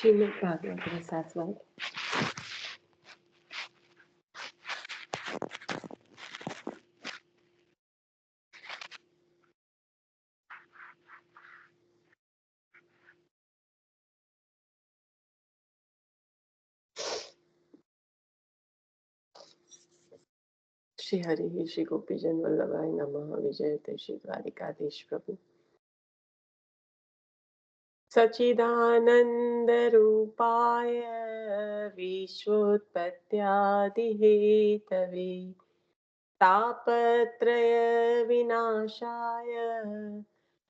શ્રીમદ ભાગવત રસાસ્વાદ શ્રી હરિ શ્રી ગોપીજન વલ્લભાય નમઃ વિજયતે શ્રી દ્વારિકાધીશ પ્રભુ સચ્ચિદાનંદ રૂપાય વિશ્વોત્પત્યાદિહેતવે તાપત્રય વિનાશાય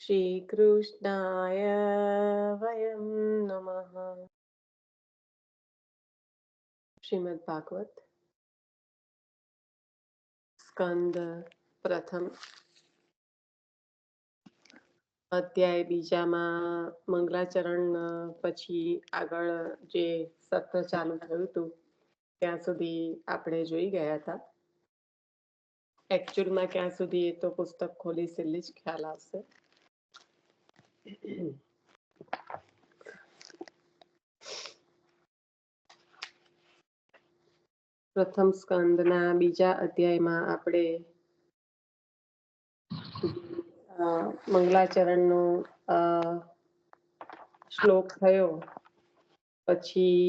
શ્રી કૃષ્ણાય વયમ નમઃ. શ્રીમદ ભાગવત સ્કંદ પ્રથમ અધ્યાય બીજામાં મંગલાચરણ પછી આગળ જે સત્ર ચાલુ થયું હતું ત્યાં સુધી આપણે જોઈ ગયા હતા. એકચ્યુઅલમાં ક્યાં સુધી એ તો પુસ્તક ખોલી છેલ્લે જ ખ્યાલ આવશે. પ્રથમ સ્કંદના બીજા અધ્યાયમાં આપણે મંગલાચરણનો શ્લોક થયો. પછી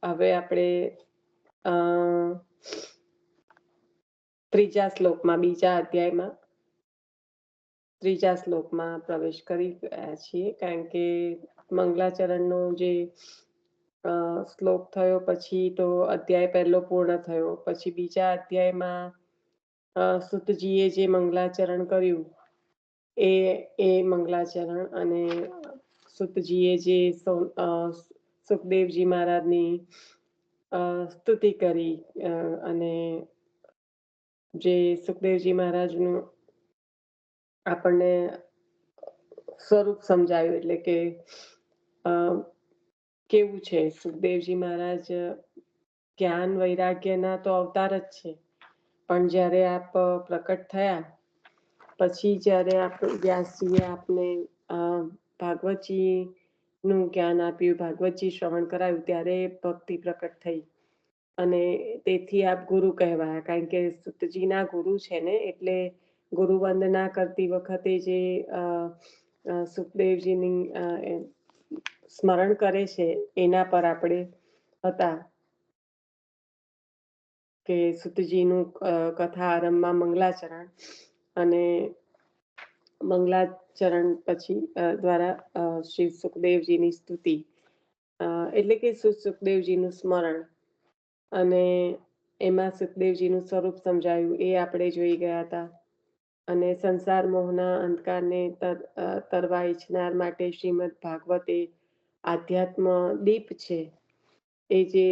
હવે આપણે ત્રીજા શ્લોકમાં બીજા અધ્યાયમાં ત્રીજા શ્લોકમાં પ્રવેશ કરી ગયા છીએ, કારણ કે મંગલાચરણનો જે શ્લોક થયો પછી તો અધ્યાય પહેલો પૂર્ણ થયો. પછી બીજા અધ્યાયમાં સુતજીએ જે મંગલાચરણ કર્યું એ મંગલાચરણ અને સુતજીએ જે સુખદેવજી મહારાજની સ્તુતિ કરી અને જે સુખદેવજી મહારાજનું આપણને સ્વરૂપ સમજાયું, એટલે કે કેવું છે સુખદેવજી મહારાજ જ્ઞાન વૈરાગ્યના તો અવતાર જ છે, પણ જ્યારે આપ પ્રકટ થયા પછી જ્યારે વ્યાસજીએ આપને ભાગવતજી નું જ્ઞાન આપ્યું, ભાગવતજી શ્રવણ કરાયું, ત્યારે ભક્તિ પ્રકટ થઈ અને તેથી આપ ગુરુ કહેવાયા. કારણ કે સુતજીના ગુરુ છે ને, એટલે ગુરુ વંદના કરતી વખતે જે સુખદેવજીની સ્મરણ કરે છે એના પર આપણે હતા કે સુતજીનું કથા આરંભમાં મંગલાચરણ અને મંગલાચરણ પછી દ્વારા શ્રી સુખદેવજીની સ્તુતિ, એટલે કે સુખદેવજીનું સ્મરણ અને એમાં સુખદેવજીનું સ્વરૂપ સમજાયું એ આપણે જોઈ ગયા હતા. અને સંસાર મોહના અંધકારને તરવા ઈચ્છનાર માટે શ્રીમદ ભાગવત એ આધ્યાત્મ દીપ છે. એ જે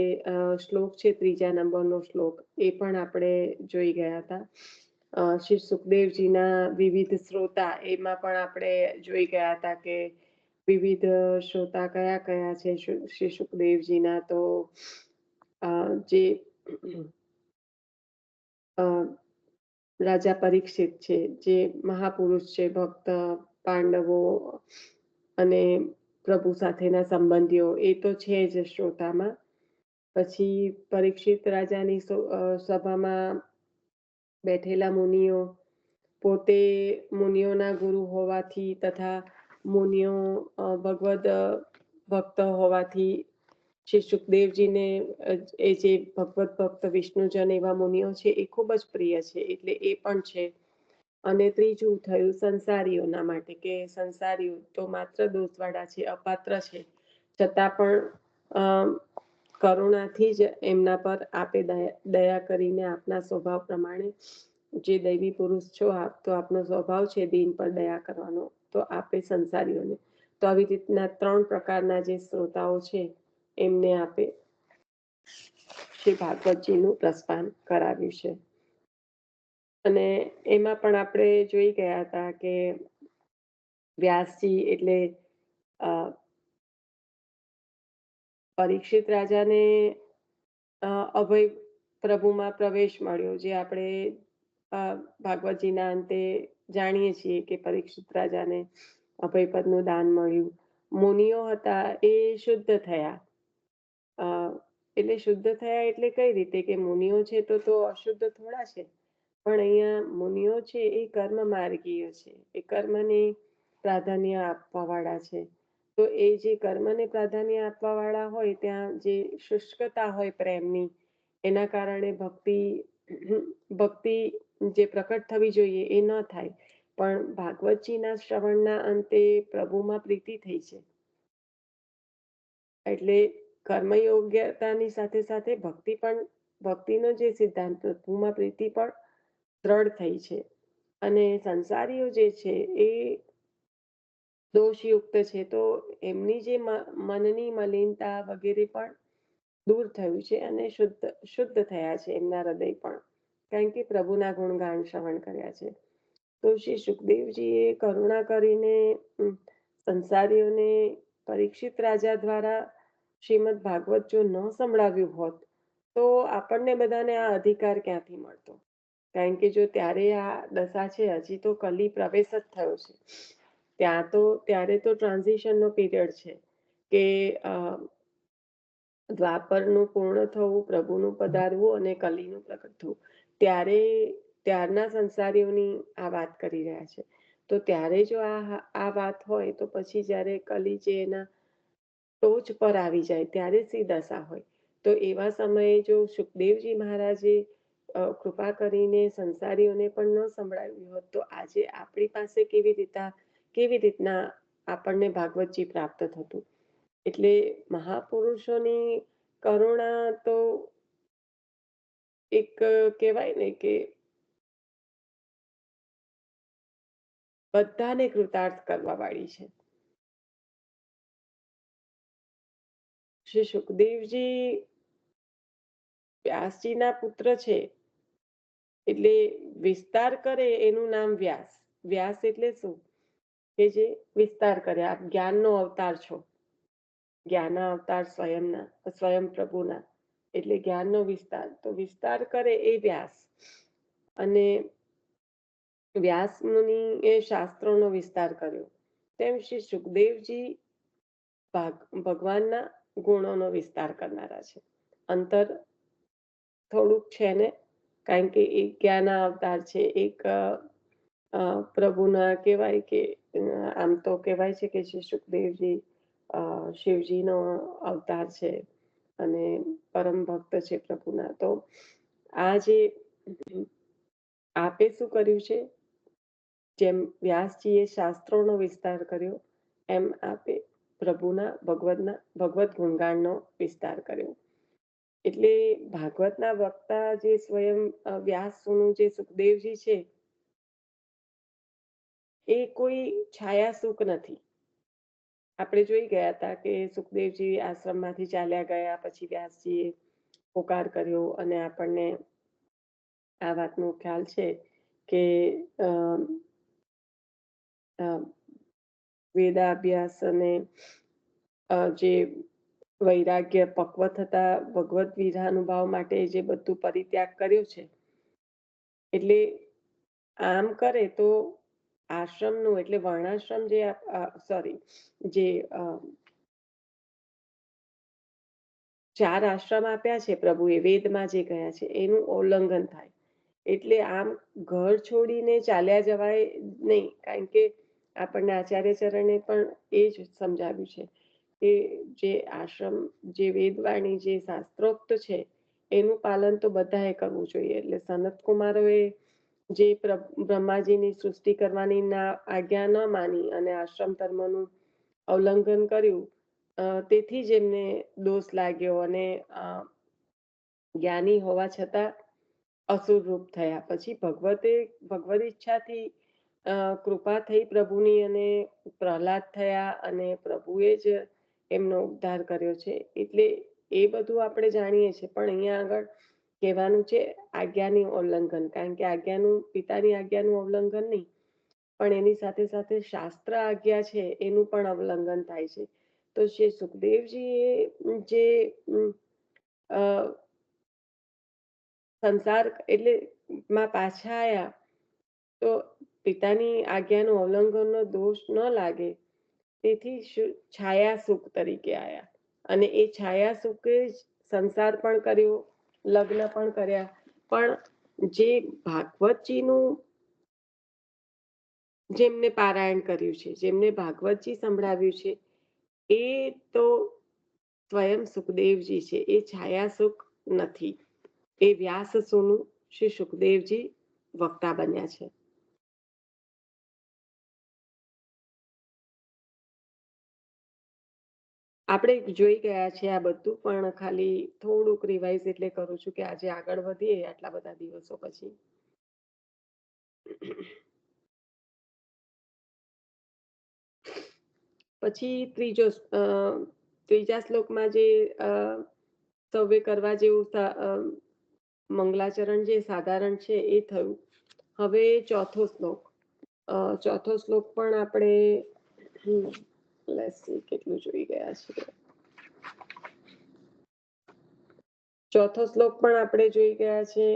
શ્લોક છે ત્રીજા નંબરનો શ્લોક, એ પણ આપણે જોઈ ગયા હતા. શ્રી સુખદેવજીના વિવિધ શ્રોતા, એમાં પણ આપણે જોઈ ગયા હતા કે વિવિધ શ્રોતા કયા કયા છે શ્રી સુખદેવજીના. તો જે રાજા પરીક્ષિત છે, જે મહાપુરુષ છે, ભક્ત, પાંડવો અને પ્રભુ સાથેના સંબંધીઓ, એ તો છે જ શ્રોતામાં. પછી પરીક્ષિત રાજાની સભામાં બેઠેલા મુનિઓ, પોતે મુનિઓના ગુરુ હોવાથી તથા મુનિઓ ભગવદ ભક્ત હોવાથી શ્રી સુખદેવજીને એ જે ભગવત ભક્ત વિષ્ણુજન એવા મુનિઓ છે એ ખૂબ જ પ્રિય છે, એટલે એ પણ છે. અને ત્રીજું થયું સંસારીઓના માટે, કે સંસારીઓ તો માત્ર દોષવાળા છે, અપાત્ર છે, છતાં પણ કરુણાથી જ એમના પર આપે દયા કરીને આપના સ્વભાવ પ્રમાણે, જે દૈવી પુરુષ છો આપ, તો આપનો સ્વભાવ છે દીન પર દયા કરવાનો, તો આપે સંસારીઓને. તો આવી રીતના ત્રણ પ્રકારના જે શ્રોતાઓ છે એમને આપે શ્રી ભાગવતજીનું પ્રસ્થાન કરાવ્યું છે. અને એમાં પણ આપણે જોઈ ગયા હતા કે વ્યાસજી એટલે પરીક્ષિત રાજાને અભય પ્રભુમાં પ્રવેશ મળ્યો, જે આપણે ભાગવતજીના અંતે જાણીએ છીએ કે પરીક્ષિત રાજાને અભયપદનું દાન મળ્યું. મુનિઓ હતા એ શુદ્ધ થયા, અ, એટલે શુદ્ધ થયા એટલે કઈ રીતે કે મુનિઓ છે તો અશુદ્ધ થોડા છે. પણ અહીંયા મુનિઓ છે એ કર્મ માર્ગીય છે. એ કર્મને પ્રાધાન્ય આપવાવાળા છે. તો એ જે કર્મને પ્રાધાન્ય આપવાવાળા હોય ત્યાં જે શુષ્કતા હોય પ્રેમની, એના કારણે ભક્તિ જે પ્રકટ થવી જોઈએ એ ન થાય. પણ ભાગવતજીના શ્રવણના અંતે પ્રભુમાં પ્રીતિ થઈ છે. એટલે કર્મયોગ્યતાની સાથે સાથે ભક્તિનો જે સિદ્ધાંત પ્રભુમાં પ્રીતિ પણ દ્રઢ થઈ છે. અને સંસારીઓ જે છે એ દોષયુક્ત છે, તો એમની જે મનની મલિનતા વગેરે પણ દૂર થયું છે અને શુદ્ધ શુદ્ધ થયા છે એમના હૃદય પણ, કારણ કે પ્રભુના ગુણગાન શ્રવણ કર્યા છે. તો શ્રી સુખદેવજીએ કરુણા કરીને સંસારીઓને પરીક્ષિત રાજા દ્વારા શ્રીમદ ભાગવત જો ન સંભળાવ્યું હોત તો આપણને બધાને આ અધિકાર ક્યાંથી મળતો. કારણ કે જો ત્યારે આ દશા છે, હજી તો કલી પ્રવેશ જ થયો છે. ત્યારે તો ટ્રાન્ઝિશનનો પીરિયડ છે કે દ્વાપરનું પૂર્ણ થવું, પ્રભુનું પધારવું અને કલીનું પ્રગટ થવું. ત્યારના સંસારીઓની આ વાત કરી રહ્યા છે. તો ત્યારે જો આ વાત હોય તો પછી જ્યારે કલી જે એના ટોચ પર આવી જાય ત્યારે સી દશા હોય. તો એવા સમયે જો સુખદેવજી મહારાજે કૃપા કરીને સંસારીઓને પણ ન સંભળાવ્યું હોત તો આજે આપણી પાસે કેવી રીતના આપણને ભાગવતજી પ્રાપ્ત થતું. એટલે મહાપુરુષોની કરુણા તો એક કહેવાય ને કે બધાને કૃતાર્થ કરવા વાળી છે. શ્રી સુખદેવજી વ્યાસજીના પુત્ર છે, એટલે વિસ્તાર કરે એનું નામ વ્યાસ. વ્યાસ એટલે શું? કે જે વિસ્તાર કરે. આપ જ્ઞાનનો અવતાર છો. જ્ઞાન અવતાર સ્વયં પ્રભુના, એટલે જ્ઞાનનો વિસ્તાર. તો વિસ્તાર કરે એ વ્યાસ. અને વ્યાસ મુનિ એ શાસ્ત્રોનો વિસ્તાર કર્યો. તેમ શ્રી સુખદેવજી ભગવાનના ગુણોનો વિસ્તાર કરનારા છે. અંતર થોડુંક છે ને, કારણ કે એક જ્ઞાન અવતાર છે, એક પ્રભુના કહેવાય કે આમ તો કહેવાય છે કે શ્રી સુખદેવજી શિવજીનો અવતાર છે અને પરમ ભક્ત છે પ્રભુના. તો આ જે આપે શું કર્યું છે, જેમ વ્યાસજીએ શાસ્ત્રોનો વિસ્તાર કર્યો એમ આપે ભગવત ગુણગાનનો વિસ્તાર કર્યો. એટલે ભાગવતના વક્તા જે સ્વયં વ્યાસનું જે સુખદેવજી છે એ કોઈ છાયા સુખ નથી. આપણે જોઈ ગયા હતા કે સુખદેવજી આશ્રમમાંથી ચાલ્યા ગયા પછી વ્યાસજીએ પોકાર કર્યો અને આપણને આ વાતનો ખ્યાલ છે કે વેદાભ્યાસ અને જે વૈરાગ્ય પક્વ થતા ભગવત વિધાનુભાવ માટે જે બધું પરિત્યાગ કર્યો છે, એટલે આમ કરે તો આશ્રમનું એટલે વર્ણાશ્રમ જે 4 આશ્રમ આપ્યા છે પ્રભુએ વેદમાં જે કહ્યા છે એનું ઉલ્લંઘન થાય. એટલે આમ ઘર છોડીને ચાલ્યા જવાય નહીં, કારણ કે આપણને આચાર્ય ચરણે પણ એ જ સમજાવ્યું છે કે જે આશ્રમ, જે વેદવાણી, જે શાસ્ત્રોક્ત છે એનું પાલન તો બધાએ કરવું જોઈએ. એટલે સનત કુમારોએ જે બ્રહ્માજીની સૃષ્ટિ કરવાની આજ્ઞા ન માની અને આશ્રમ ધર્મનું ઉલ્લંઘન કર્યું, તેથી જ એમને દોષ લાગ્યો અને જ્ઞાની હોવા છતાં અસુર રૂપ થયા. પછી ભગવત ઈચ્છાથી કૃપા થઈ પ્રભુની અને પ્રહલાદ થયા અને પ્રભુએ જ એમનો ઉદ્ધાર કર્યો છે. એટલે એ બધું આપણે જાણીએ છીએ, પણ અહીંયા આગળ કહેવાનું છે આજ્ઞાની ઉલ્લંઘન, કારણ કે પિતાની આજ્ઞાનું ઉલ્લંઘન નહીં, પણ એની સાથે સાથે શાસ્ત્ર આજ્ઞા છે એનું પણ ઉલ્લંઘન થાય છે. તો શ્રી સુખદેવજીએ જે સંસાર એટલે માં પાછા આવ્યા તો પિતાની આજ્ઞાનું ઉલ્લંઘનનો દોષ ન લાગે, તેથી છાયા સુખ તરીકે આવ્યા. અને એ છાયા સુખે જ સંસાર પણ કર્યો, લગ્ન પણ કર્યા. પણ જે ભાગવતજીનું જેમને પારાયણ કર્યું છે, જેમને ભાગવતજી સંભળાવ્યું છે, એ તો સ્વયં સુખદેવજી છે. એ છાયા સુખ નથી. એ વ્યાસ સુનું શ્રી સુખદેવજી વક્તા બન્યા છે. આપણે જોઈ ગયા છે આ બધું, પણ ખાલી થોડુંક રિવાઇઝ એટલે કરું છું કે આજે આગળ વધીએ આટલા બધા દિવસો પછી. પછી ત્રીજા શ્લોકમાં જે સૌએ કરવા જેવું મંગલાચરણ જે સાધારણ છે એ થયું. હવે ચોથો શ્લોક પણ આપણે કેટલું જોઈ ગયા છે. ચોથો શ્લોક પણ આપણે જોઈ ગયા છે.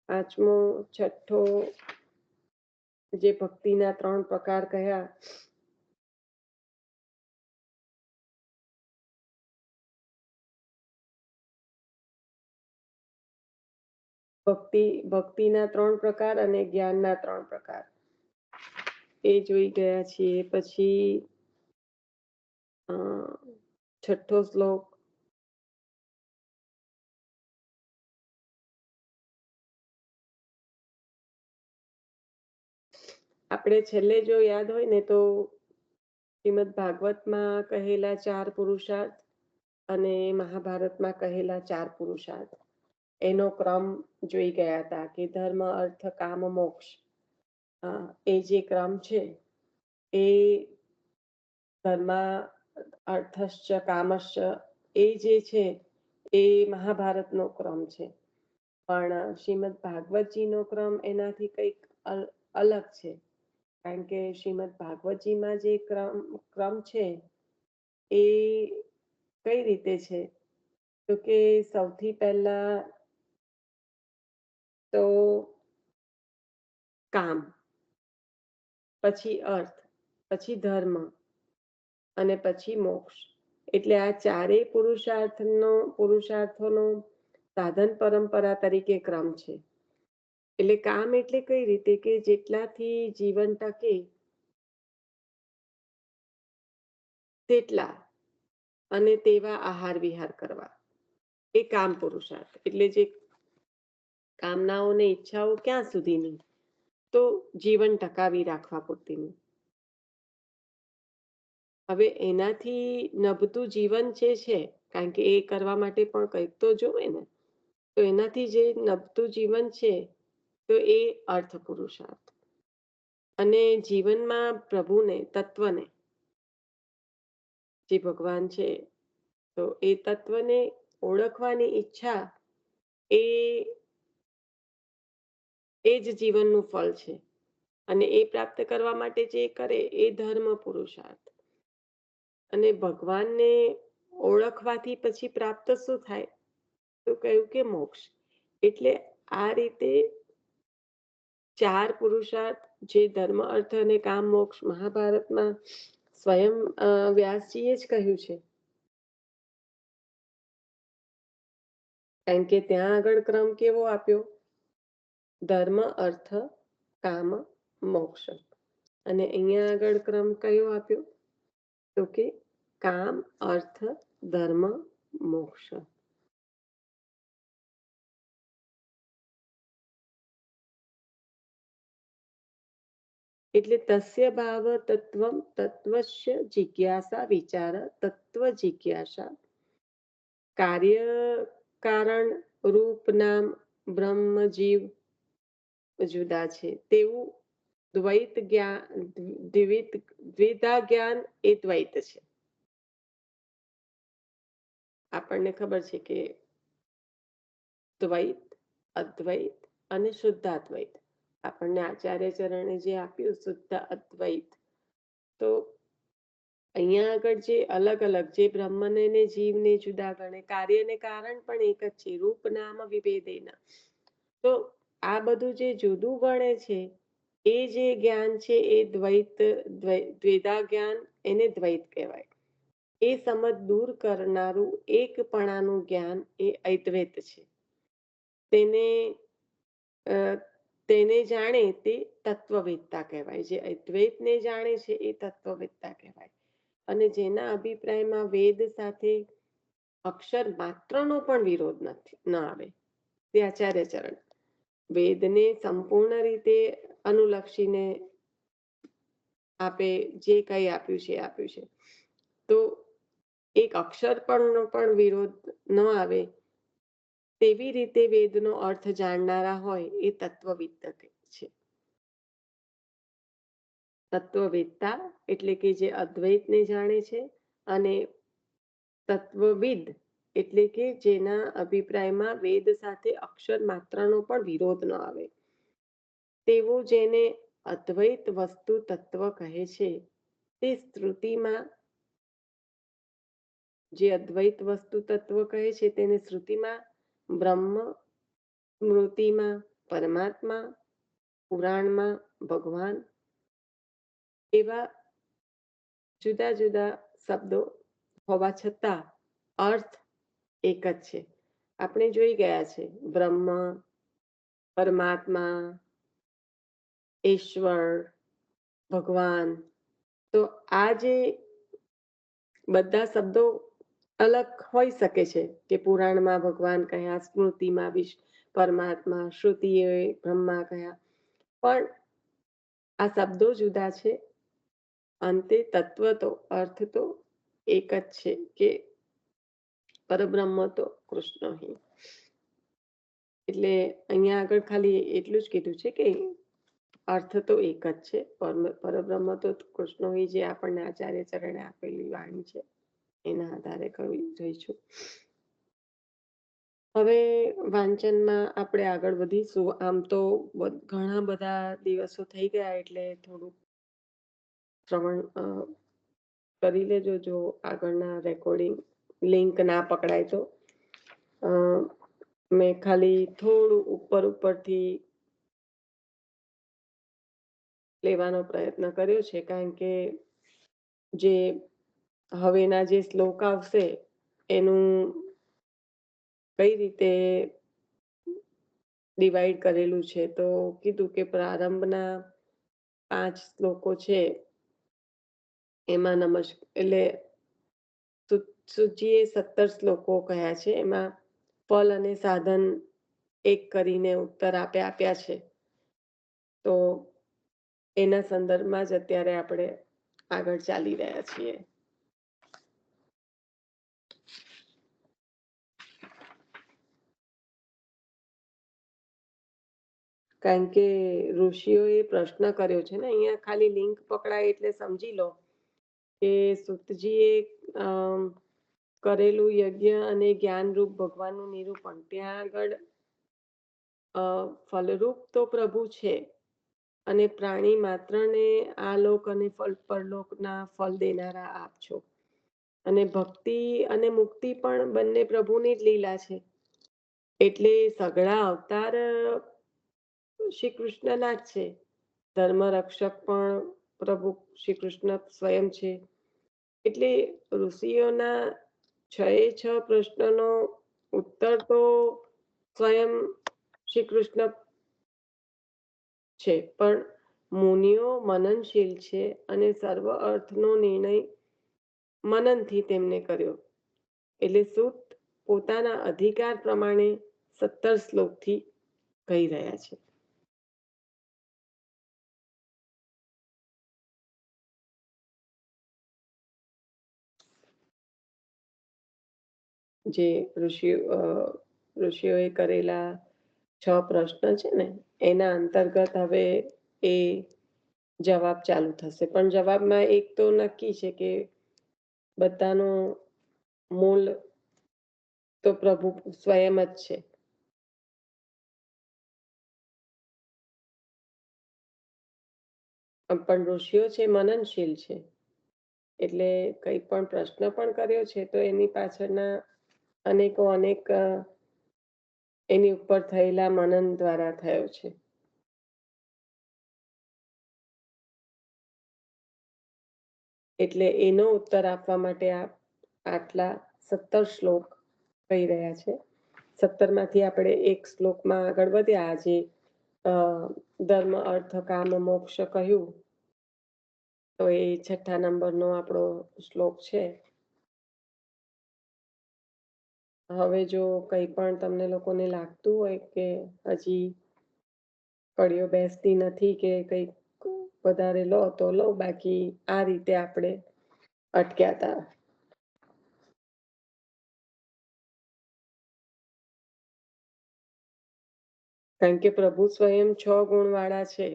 પાંચમો, છઠ્ઠો, જે ભક્તિના 3 પ્રકાર કહ્યા. ભક્તિના 3 પ્રકાર અને જ્ઞાનના 3 પ્રકાર એ જોઈ ગયા છીએ. પછી છઠ્ઠો શ્લોક, આપણે છેલ્લે જો યાદ હોય ને તો શ્રીમદ ભાગવતમાં કહેલા 4 પુરુષાર્થ અને મહાભારતમાં કહેલા 4 પુરુષાર્થ એનો ક્રમ જોઈ ગયા હતા કે ધર્મ, અર્થ, કામ, મોક્ષ. એ જે ક્રમ છે એ ધર્મ, અર્થશ્ચ, કામશ્ચ, એ જે છે એ મહાભારતનો ક્રમ છે. પણ શ્રીમદ ભાગવતજીનો ક્રમ એનાથી કંઈક અલગ છે. કારણ કે શ્રીમદ ભાગવતજીમાં જે ક્રમ છે એ કઈ રીતે છે, તો કે સૌથી પહેલા તો કામ, પછી અર્થ, પછી ધર્મ અને પછી મોક્ષ. એટલે આ ચારેય પુરુષાર્થોનો સાધન પરંપરા તરીકે ક્રમ છે. એટલે કામ એટલે કઈ રીતે કે જેટલાથી જીવન ટકે તેટલા અને તેવા આહાર વિહાર કરવા, એ કામ પુરુષાર્થ. એટલે જે કામનાઓ ને ઈચ્છાઓ ક્યાં સુધીની, તો જીવન ટકાવી રાખવા પૂરતીની. હવે એનાથી નભતું જીવન જે છે, કારણ કે એ કરવા માટે પણ કંઈક તો જોવે ને, તો એનાથી જે નભતું જીવન છે તો એ અર્થ પુરુષાર્થ. અને જીવનમાં પ્રભુને, તત્વને, જે ભગવાન છે, તો એ તત્વને ઓળખવાની ઈચ્છા એ જ જીવનનું ફળ છે. અને એ પ્રાપ્ત કરવા માટે જે કરે એ ધર્મ પુરુષાર્થ. અને ભગવાનને ઓળખવાથી પછી પ્રાપ્ત શું થાય, તો કહ્યું કે મોક્ષ. એટલે આ રીતે 4 પુરુષાર્થ, જે ધર્મ, અર્થ અને કામ, મોક્ષ, મહાભારતમાં સ્વયં વ્યાસજીએ જ કહ્યું છે. કારણ કે ત્યાં આગળ ક્રમ કેવો આપ્યો, ધર્મ, અર્થ, કામ, મોક્ષ. અને અહીંયા આગળ ક્રમ કયો આપ્યો, તો કે કામ, અર્થ, ધર્મ, મોક્ષ. એટલે તસ્ય ભાવ તત્વમ તત્વસ્ય જિજ્ઞાસા વિચાર તત્વ જિજ્ઞાસા કાર્ય કારણ રૂપ નામ બ્રહ્મ જીવ જુદા છે તેવું દ્વૈત જ્ઞાન, દ્વિધા જ્ઞાન એ દ્વૈત છે. આપણને ખબર છે કે દ્વૈત, અદ્વૈત અને શુદ્ધાદ્વૈત આપણને આચાર્ય ચરણે જે આપ્યું શુદ્ધ અદ્વૈત. તો અહીંયા આગળ જે અલગ અલગ, જે બ્રહ્મને ને જીવને જુદા ગણે, કાર્યને કારણ પણ એક જ છે, રૂપ નામ વિભેદેના. તો આ બધું જે જુદું ગણે છે એ જે જ્ઞાન છે એ દ્વૈતા જ્ઞાન એને દ્વૈત કહેવાય. એ સમજ દૂર કરનારું એકપણાનું જ્ઞાન એ અદ્વૈત છે. તેને અ, તેને જાણે તે તત્વવેત્તા કહેવાય. જે અદ્વૈતને જાણે છે એ તત્વવેત્તા કહેવાય. અને જેના અભિપ્રાયમાં વેદ સાથે અક્ષર માત્રનો પણ વિરોધ નથી ન આવે તે આચાર્ય ચરણ. વેદને સંપૂર્ણ રીતે અનુલક્ષીને આપે જે કંઈ આપ્યું છે આપ્યું છે. તો એક અક્ષર પણ વિરોધ ન આવે તેવી રીતે વેદનો અર્થ જાણનારા હોય એ તત્વવિદ છે. તત્વવેત્તા એટલે કે જે અદ્વૈતને જાણે છે, અને તત્વવિદ એટલે કે જેના અભિપ્રાયમાં વેદ સાથે અક્ષર માત્રનો પણ વિરોધ ન આવે તેવો જેને અદ્વૈત વસ્તુ તત્વ કહે છે તે શ્રુતિમાં જે અદ્વૈત વસ્તુ તત્વ કહે છે તેને શ્રુતિમાં બ્રહ્મ, સ્મૃતિમાં પરમાત્મા, પુરાણમાં ભગવાન એવા જુદા જુદા શબ્દો હોવા છતાં અર્થ એક જ છે. આપણે જોઈ ગયા છે બ્રહ્મ, પરમાત્મા, ઈશ્વર, ભગવાન. તો આ જે બધા શબ્દો અલગ હોઈ શકે છે કે પુરાણમાં ભગવાન કહ્યા, સ્મૃતિમાં પરમાત્મા, શ્રુતિએ બ્રહ્મા કહ્યા, પણ આ શબ્દો જુદા છે. અંતે તત્વ તો અર્થ તો એક જ છે કે પરબ્રહ્મ તો કૃષ્ણ હિ. એટલે અહીંયા આગળ ખાલી એટલું જ કીધું છે કે અર્થ તો એક જ છે. પરબ્રહ્મ તો કૃષ્ણ હિ, જે આપણને આચાર્ય ચરણે આપેલી વાણી છે એના આધારે કહી જોઈશું. હવે વાંચનમાં આપણે આગળ વધીશું. આમ તો ઘણા બધા દિવસો થઈ ગયા એટલે થોડુંક શ્રવણ કરી લેજો. જો આગળના રેકોર્ડિંગ લિંક ના પકડાય તો મેં ખાલી થોડું ઉપરથી લેવાનો પ્રયત્ન કર્યો છે, કારણ કે જે હવેના જે શ્લોક આવશે એનું કઈ રીતે ડિવાઈડ કરેલું છે. તો કીધું કે પ્રારંભના 5 શ્લોકો છે એમાં એટલે સૂચિએ 17 શ્લોકો કહ્યા છે. એમાં ફલ અને સાધન એક કરીને ઉત્તર આપ્યા છે. તો એના સંદર્ભમાં જ અત્યારે આપણે આગળ ચાલી રહ્યા છીએ. કારણ કે ઋષિઓએ પ્રશ્ન કર્યો છે ને, અહીંયા ખાલી લિંક પકડાય એટલે સમજી લો કે સુતજીએ કરેલું યજ્ઞ અને જ્ઞાનરૂપ ભગવાનનું નિરૂપણ. ત્યાં આગળ ફલરૂપ તો પ્રભુ છે, અને પ્રાણી માત્રને આ લોક અને પરલોકના ફલ દેનારા આપ છો. અને ભક્તિ અને મુક્તિ પણ બંને પ્રભુની જ લીલા છે. એટલે સઘળા અવતાર શ્રી કૃષ્ણના જ છે. ધર્મ રક્ષક પણ પ્રભુ શ્રી કૃષ્ણ સ્વયં છે. એટલે ઋષિઓના 6 પ્રશ્નનો ઉત્તર તો સ્વયં શ્રી કૃષ્ણ છે, પણ મુનિઓ મનનશીલ છે અને સર્વ અર્થનો નિર્ણય મનનથી તેમને કર્યો. એટલે સૂત પોતાના અધિકાર પ્રમાણે 17 શ્લોકથી કહી રહ્યા છે. જે ઋષિઓએ કરેલા 6 પ્રશ્ન છે ને, એના અંતર્ગત હવે એ જવાબ ચાલુ થશે. પણ જવાબમાં એક તો નક્કી છે કે બધાનો મૂળ તો પ્રભુ સ્વયં જ છે. પણ ઋષિઓ છે મનનશીલ છે, એટલે કંઈ પણ પ્રશ્ન પણ કર્યો છે તો એની પાછળના અનેક એની ઉપર થયેલા મનન દ્વારા થયો છે. એટલે એનો ઉત્તર આપવા માટે આટલા 17 શ્લોક કહી રહ્યા છે. 17 માંથી આપણે એક શ્લોકમાં આગળ વધ્યા. આજે ધર્મ, અર્થ, કામ, મોક્ષ કહ્યું, તો એ 6 નંબરનો આપણો શ્લોક છે. હવે જો કંઈ પણ તમને લોકોને લાગતું હોય કે હજી કડીઓ બેસતી નથી કે કંઈક વધારે લો તો લો, બાકી આ રીતે આપણે અટક્યા હતા. કારણ કે પ્રભુ સ્વયં 6 ગુણવાળા છે,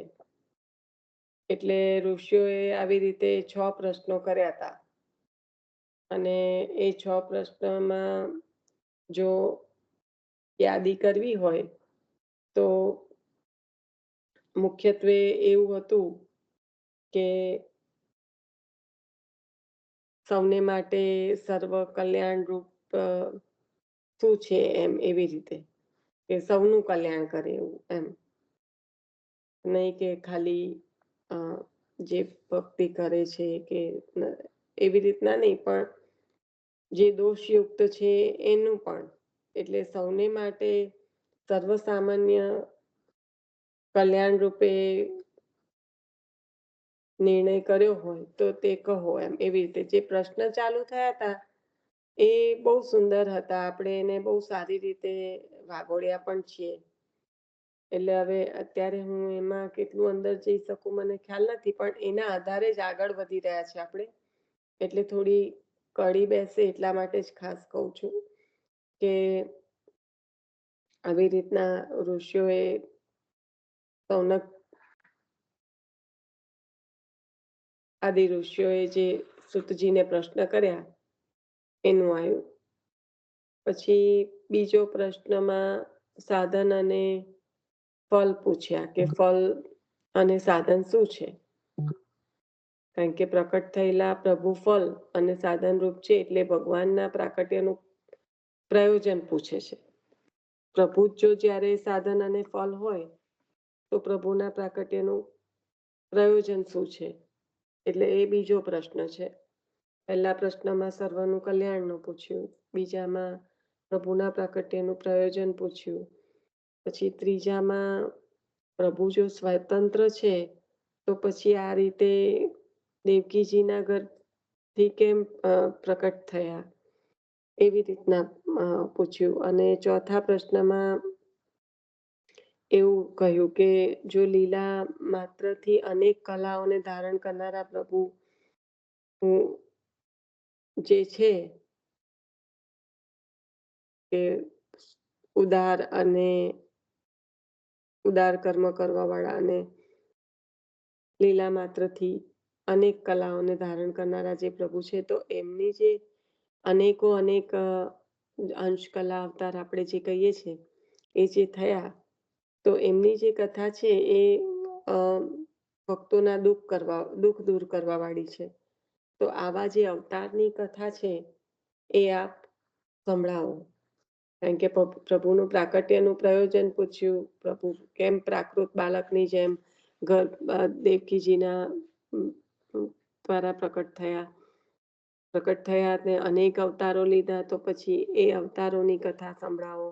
એટલે ઋષિઓએ આવી રીતે 6 પ્રશ્નો કર્યા હતા. અને એ 6 પ્રશ્નમાં જો યાદી કરવી હોય તો મુખ્યત્વે એવું હતું કે સૌને માટે સર્વ કલ્યાણરૂપ શું છે, એમ એવી રીતે કે સૌનું કલ્યાણ કરે એવું, એમ નહીં કે ખાલી જે ભક્તિ કરે છે કે એવી રીતના નહીં, પણ જે દોષયુક્ત છે એનું પણ. એટલે સૌને માટે સર્વસામાન્ય કલ્યાણ રૂપે નિર્ણય કર્યો હોય તો તે કહો, એમ એવી રીતે જે પ્રશ્ન ચાલુ થયા હતા એ બહુ સુંદર હતા. આપણે એને બહુ સારી રીતે વાગોળ્યા પણ છીએ. એટલે હવે અત્યારે હું એમાં કેટલું અંદર જઈ શકું મને ખ્યાલ નથી, પણ એના આધારે જ આગળ વધી રહ્યા છે આપણે. એટલે થોડી કડી બેસે એટલા માટે જ ખાસ કહું છું કે આવી રીતના ઋષિઓએ સૌનક આદિ ઋષિઓએ જે સુતજીને પ્રશ્ન કર્યા એનું આવ્યું. પછી બીજો પ્રશ્નમાં સાધન અને ફલ પૂછ્યા કે ફલ અને સાધન શું છે. કારણ કે પ્રકટ થયેલા પ્રભુ ફલ અને સાધન રૂપ છે, એટલે ભગવાનના પ્રાકટ્યનું પ્રયોજન પૂછે છે. પ્રભુ જો જ્યારે સાધન અને ફલ હોય તો પ્રભુના પ્રાકટ્યનું પ્રયોજન શું છે, એટલે એ બીજો પ્રશ્ન છે. પહેલા પ્રશ્નમાં સર્વનું કલ્યાણનું પૂછ્યું, બીજામાં પ્રભુના પ્રાકટ્યનું પ્રયોજન પૂછ્યું, પછી ત્રીજામાં પ્રભુ જો સ્વતંત્ર છે તો પછી આ રીતે દેવકીજીના ઘરથી કેમ પ્રકટ થયા, એવી રીતના પૂછ્યું. અને ચોથા પ્રશ્નમાં એવું કહ્યું કે જો લીલા માત્રથી અનેક કલાઓને ધારણ કરનારા પ્રભુ જે છે કે ઉદાર કર્મ કરવા વાળા અને લીલા માત્રથી અનેક કલાઓને ધારણ કરનારા જે પ્રભુ છે, તો એમની જે અનેક અંશ કલા અવતાર આપણે જે કહીએ છીએ એ જે થયા, તો એમની જે કથા છે એ ભક્તોના દુઃખ દૂર કરવા વાળી છે. તો આવા જે અવતારની કથા છે એ આપ સંભળાવો. કારણ કે પ્રભુનું પ્રાકટ્યનું પ્રયોજન પૂછ્યું, પ્રભુ કેમ પ્રાકૃત બાળકની જેમ દેવકીજીના દ્વારા પ્રકટ થયા અને અનેક અવતારો લીધા, તો પછી એ અવતારોની કથા સંભળાવો.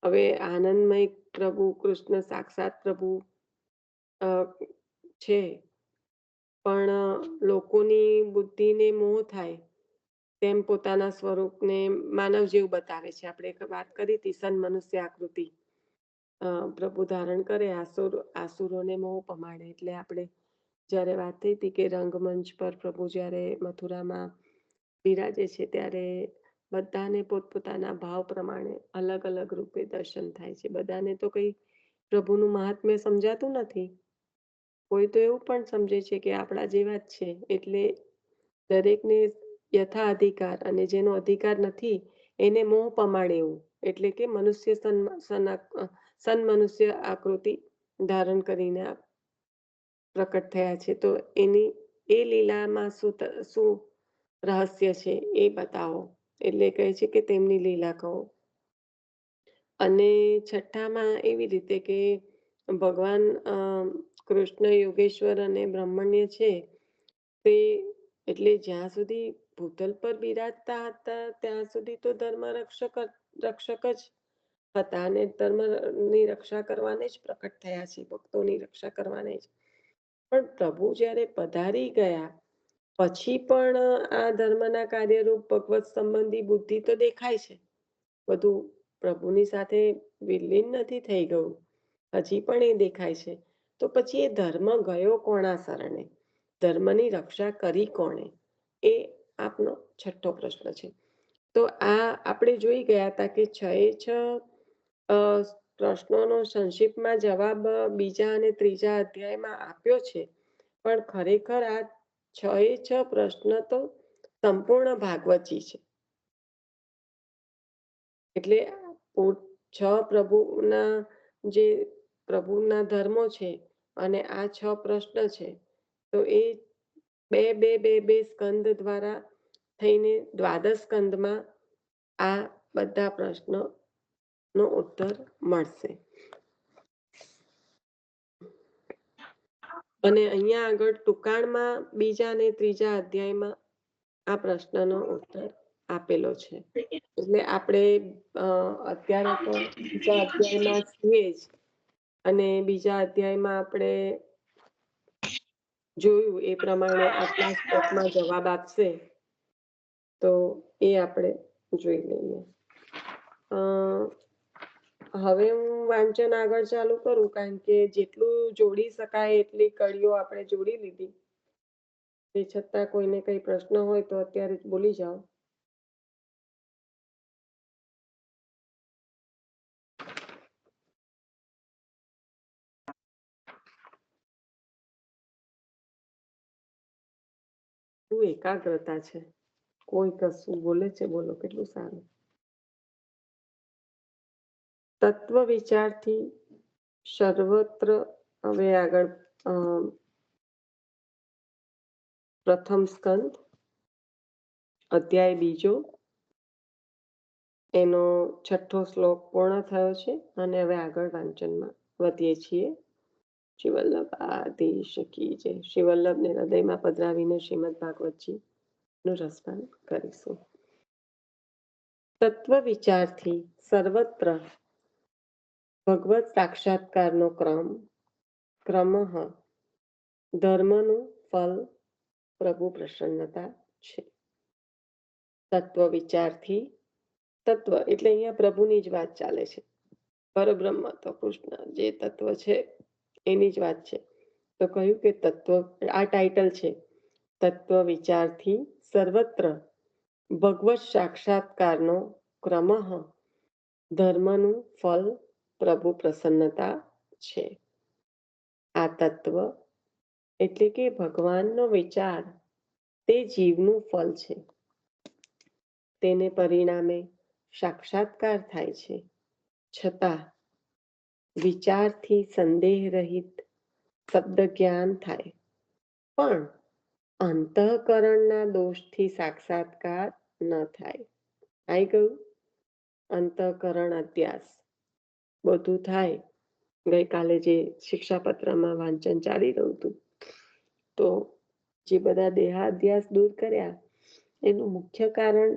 હવે આનંદમય પ્રભુ કૃષ્ણ સાક્ષાત પ્રભુ છે, પણ લોકોની બુદ્ધિને મોહ થાય તેમ પોતાના સ્વરૂપને માનવ જેવું બતાવે છે. આપણે વાત કરી હતી સન મનુષ્ય આકૃતિ પ્રભુ ધારણ કરે આસુરોને મોહ પમાડે. એટલે આપણે જ્યારે વાત થઈ હતી કે રંગમંચ પર પ્રભુ જ્યારે મથુરામાં બિરાજે છે ત્યારે બધાને પોતપોતાના ભાવ પ્રમાણે અલગ અલગ રૂપે દર્શન થાય છે. બધાને તો કઈ પ્રભુનું મહાત્મ્ય સમજાતું નથી. કોઈ તો એવું પણ સમજે છે કે આપણા જેવા જ છે, એટલે દરેકને યથા અધિકાર, અને જેનો અધિકાર નથી એને મોહ પમાડે એવું. એટલે કે સન મનુષ્ય આકૃતિ ધારણ કરીને પ્રકટ થયા છે. તો એની એ લીલામાં શું રહસ્ય છે એ બતાવો. એટલે કહે છે કે તેમની લીલા કહો. અને છઠ્ઠામાં એવી રીતે કે ભગવાન કૃષ્ણ યોગેશ્વર અને બ્રહ્મણ્ય છે, તે એટલે જ્યાં સુધી ભૂતલ પર બિરાજતા હતા ત્યાં સુધી તો રક્ષક જ હતા અને ધર્મની રક્ષા કરવાને જ પ્રકટ થયા છે, ભક્તોની રક્ષા કરવાને જ. પણ પ્રભુ જ્યારે પધારી ગયા પછી પણ આ ધર્મના કાર્યરૂપ ભગવત સંબંધી બુદ્ધિ તો દેખાય છે. બધું પ્રભુની સાથે વિલીન નથી થઈ ગયું, હજી પણ એ દેખાય છે. તો પછી એ ધર્મ ગયો કોના શરણે? ધર્મની રક્ષા કરી કોણે? એ આપનો છઠ્ઠો પ્રશ્ન છે. તો આ આપણે જોઈ ગયા હતા કે 6 પ્રશ્નોનો સંક્ષિપ્તમાં જવાબ બીજા અને ત્રીજા અધ્યાયમાં આપ્યો છે. પણ ખરેખર આ 6 પ્રશ્ન તો સંપૂર્ણ ભાગવતજી છે. એટલે 6 પ્રભુના ધર્મો છે અને આ 6 પ્રશ્ન છે. તો એ બે બે બે બે સ્કંદ દ્વારા થઈને દ્વાદશ સ્કંદમાં આ બધા પ્રશ્નનો ઉત્તર મળશે. અને અહીંયા આગળ ટૂંકાણમાં બીજા અને ત્રીજા અધ્યાયમાં આ પ્રશ્નનો ઉત્તર આપેલો છે. એટલે આપણે અત્યારે તો બીજા અધ્યાયમાં છીએ જ, અને બીજા અધ્યાયમાં આપણે જોયું એ પ્રમાણે આટલા શ્લોકમાં જવાબ આપશે, તો એ આપણે જોઈ લઈએ. હવે હું વાંચન આગળ ચાલુ કરું, કારણ કે જેટલું જોડી શકાય એટલી કડીઓ આપણે જોડી લીધી. તે છતાં કોઈને કઈ પ્રશ્ન હોય તો અત્યારે જ બોલી જાઓ. શું એકાગ્રતા છે, કોઈ કશું બોલે છે, બોલો, કેટલું સારું. તત્વ વિચારથી સર્વત્ર. હવે આગળ પ્રથમ સ્કંદ અધ્યાય બીજો, એનો છઠ્ઠો શ્લોક પૂર્ણ થયો છે અને હવે આગળ વાંચનમાં વધીએ છીએ. શ્રી વલ્લભ આદેશ કી જય. શ્રી વલ્લભને હૃદયમાં પધરાવીને શ્રીમદ ભાગવતજી નું રસપાન કરીશું. તત્વ વિચારથી સર્વત્ર ભગવત સાક્ષાત્કારનો ક્રમઃ ધર્મનું ફલ પ્રભુ પ્રસન્નતા છે. તત્વ વિચારથી, તત્વ એટલે અહીંયા પ્રભુની જ વાત ચાલે છે. પરબ્રહ્મ તો કૃષ્ણ જે તત્વ છે એની જ વાત છે. તો કહ્યું કે તત્વ, આ ટાઇટલ છે. તત્વ વિચારથી સર્વત્ર ભગવત સાક્ષાત્કારનો ક્રમઃ ધર્મનું ફલ પ્રભુ પ્રસન્નતા છે. આ તત્વ એટલે કે ભગવાનનો વિચાર તે જીવનું ફલ છે. તેને પરિણામે સાક્ષાત્કાર થાય છે. છતાં વિચારથી સંદેહ રહિત શબ્દ જ્ઞાન થાય, પણ અંતઃકરણના દોષથી સાક્ષાત્કાર ન થાય. આવી ગયું અંતઃકરણ અધ્યાસ, બધું થાય. ગઈકાલે જે શિક્ષાપત્રમાં વાંચન ચાલી રહ્યું હતું, તો જે બધા દેહાધ્યાસ દૂર કર્યા એનું મુખ્ય કારણ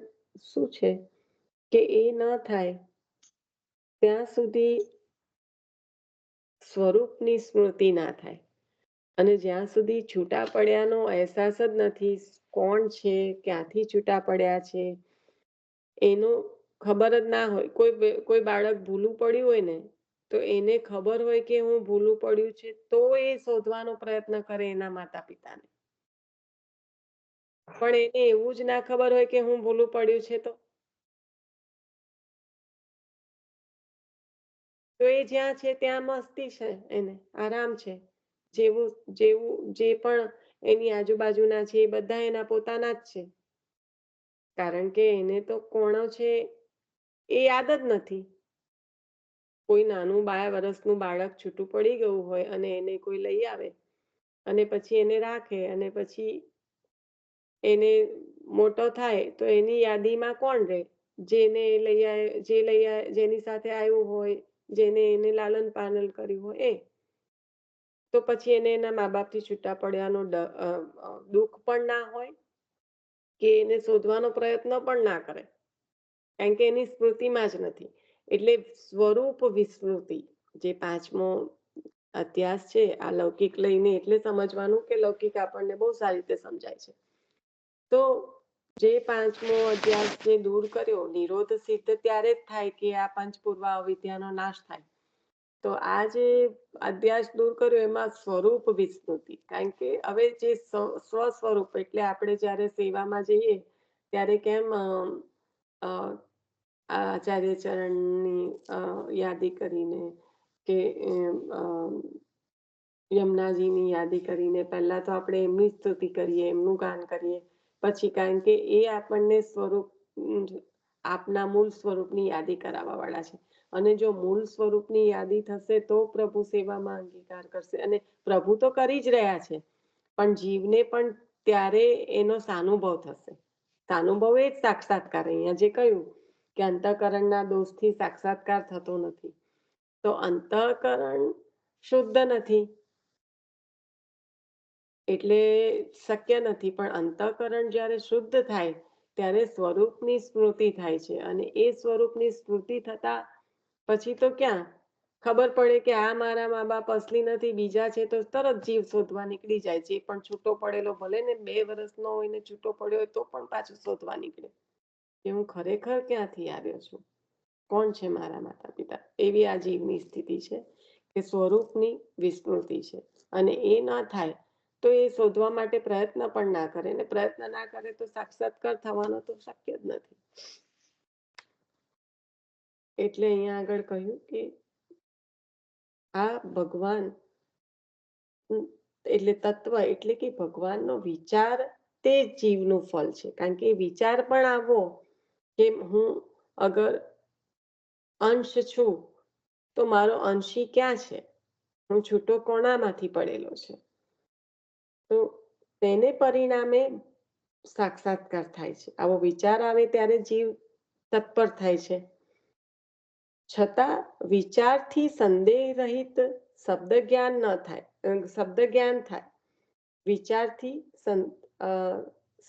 શું છે કે એ ન થાય ત્યાં સુધી સ્વરૂપની સ્મૃતિ ના થાય, અને જ્યાં સુધી છૂટા પડ્યાનો અહેસાસ જ નથી, કોણ છે, ક્યાંથી છૂટા પડ્યા છે એનું ખબર જ ના હોય. કોઈ બાળક ભૂલું પડ્યું હોય ને, તો એને ખબર હોય કે હું ભૂલું પડ્યું છે, તો એ શોધવાનો પ્રયત્ન કરે એના માતા પિતાને. પણ એને એવું જ ના ખબર હોય કે હું ભૂલું પડ્યું છે, તો એ જ્યાં છે ત્યાં મસ્તી છે, એને આરામ છે. જેવું જેવું જે પણ એની આજુબાજુના છે એ બધા એના પોતાના જ છે, કારણ કે એને તો કોણ છે એ યાદ જ નથી. કોઈ નાનું 12 વર્ષનું બાળક છૂટું પડી ગયું હોય અને એને કોઈ લઈ આવે અને પછી એને રાખે, અને પછી એને મોટો થાય તો એની યાદીમાં કોણ રહે? જેને જેની સાથે આવ્યું હોય, જેને એને લાલન પાલન કર્યું હોય એ. તો પછી એને એના મા બાપથી છૂટા પડવાનો દુઃખ પણ ના હોય, કે એને શોધવાનો પ્રયત્ન પણ ના કરે, કારણ કે એની સ્મૃતિમાં જ નથી. એટલે સ્વરૂપ વિસ્મૃતિ જે પાંચમો અધ્યાસ છે આ લૌકિક લઈને એટલે સમજવાનું કે લૌકિક આપણને બહુ સારી રીતે સમજાય છે. તો જે પાંચમો અધ્યાસ જે દૂર કર્યો, નિરોધ સિદ્ધ ત્યારે જ થાય કે આ પંચપૂર્વ અવિદ્યાનો નાશ થાય. તો આ જે અધ્યાસ દૂર કર્યો એમાં સ્વરૂપ વિસ્મૃતિ, કારણ કે હવે જે સ્વ સ્વરૂપ એટલે આપણે જ્યારે સેવામાં જઈએ ત્યારે કેમ આચાર્ય ચરણની યાદી કરીને કે યમુનાજીની યાદી કરીને પહેલા તો આપણે એમની સ્તુતિ કરીએ, એમનું ગાન કરીએ, પછી કારણ કે એ આપણને સ્વરૂપ આપના મૂળ સ્વરૂપની યાદી કરાવવા વાળા છે. અને જો મૂળ સ્વરૂપની યાદી થશે તો પ્રભુ સેવામાં અંગીકાર કરશે. અને પ્રભુ તો કરી જ રહ્યા છે, પણ જીવને પણ ત્યારે એનો સાનુભવ થશે. સાનુભવ એ જ સાક્ષાત્કાર. અહીંયા જે કહ્યું કે અંતઃકરણના દોષથી સાક્ષાત્કાર થતો નથી, તો અંતઃકરણ શુદ્ધ નથી એટલે શક્ય નથી. પણ અંતઃકરણ જ્યારે શુદ્ધ થાય ત્યારે સ્વરૂપની સ્મૃતિ થાય છે, અને એ સ્વરૂપની સ્મૃતિ થતા પછી તો ક્યાં ખબર પડે કે આ મારા મા બાપ અસલી નથી, બીજા છે, તો તરત જીવ શોધવા નીકળી જાય. જે પણ છૂટો પડેલો ભલે ને 2 વર્ષનો હોય ને છૂટો પડ્યો હોય તો પણ પાછું શોધવા નીકળે કે હું ખરેખર ક્યાંથી આવ્યો છું, કોણ છે મારા માતા પિતા. એવી આ જીવની સ્થિતિ છે કે સ્વરૂપની વિસ્મૃતિ છે. અને એ ના થાય તો એ શોધવા માટે પ્રયત્ન પણ ના કરે, ને પ્રયત્ન ના કરે તો સાક્ષાત્કાર થવાનો તો શક્ય જ નથી. એટલે અહીંયા આગળ કહ્યું કે આ ભગવાન એટલે તત્વ એટલે કે ભગવાનનો વિચાર તે જીવનું ફળ છે. કારણ કે વિચાર પણ આવો કે હું અગર અંશ છું તો મારો અંશી ક્યાં છે, હું છૂટો કોણામાંથી પડેલો છે. તો તેને પરિણામે સાક્ષાત્કાર થાય છે. આવો વિચાર આવે ત્યારે જીવ તત્પર થાય છે. છતાં વિચારથી સંદેહ રહિત શબ્દ જ્ઞાન ન થાય, શબ્દ જ્ઞાન થાય. વિચારથી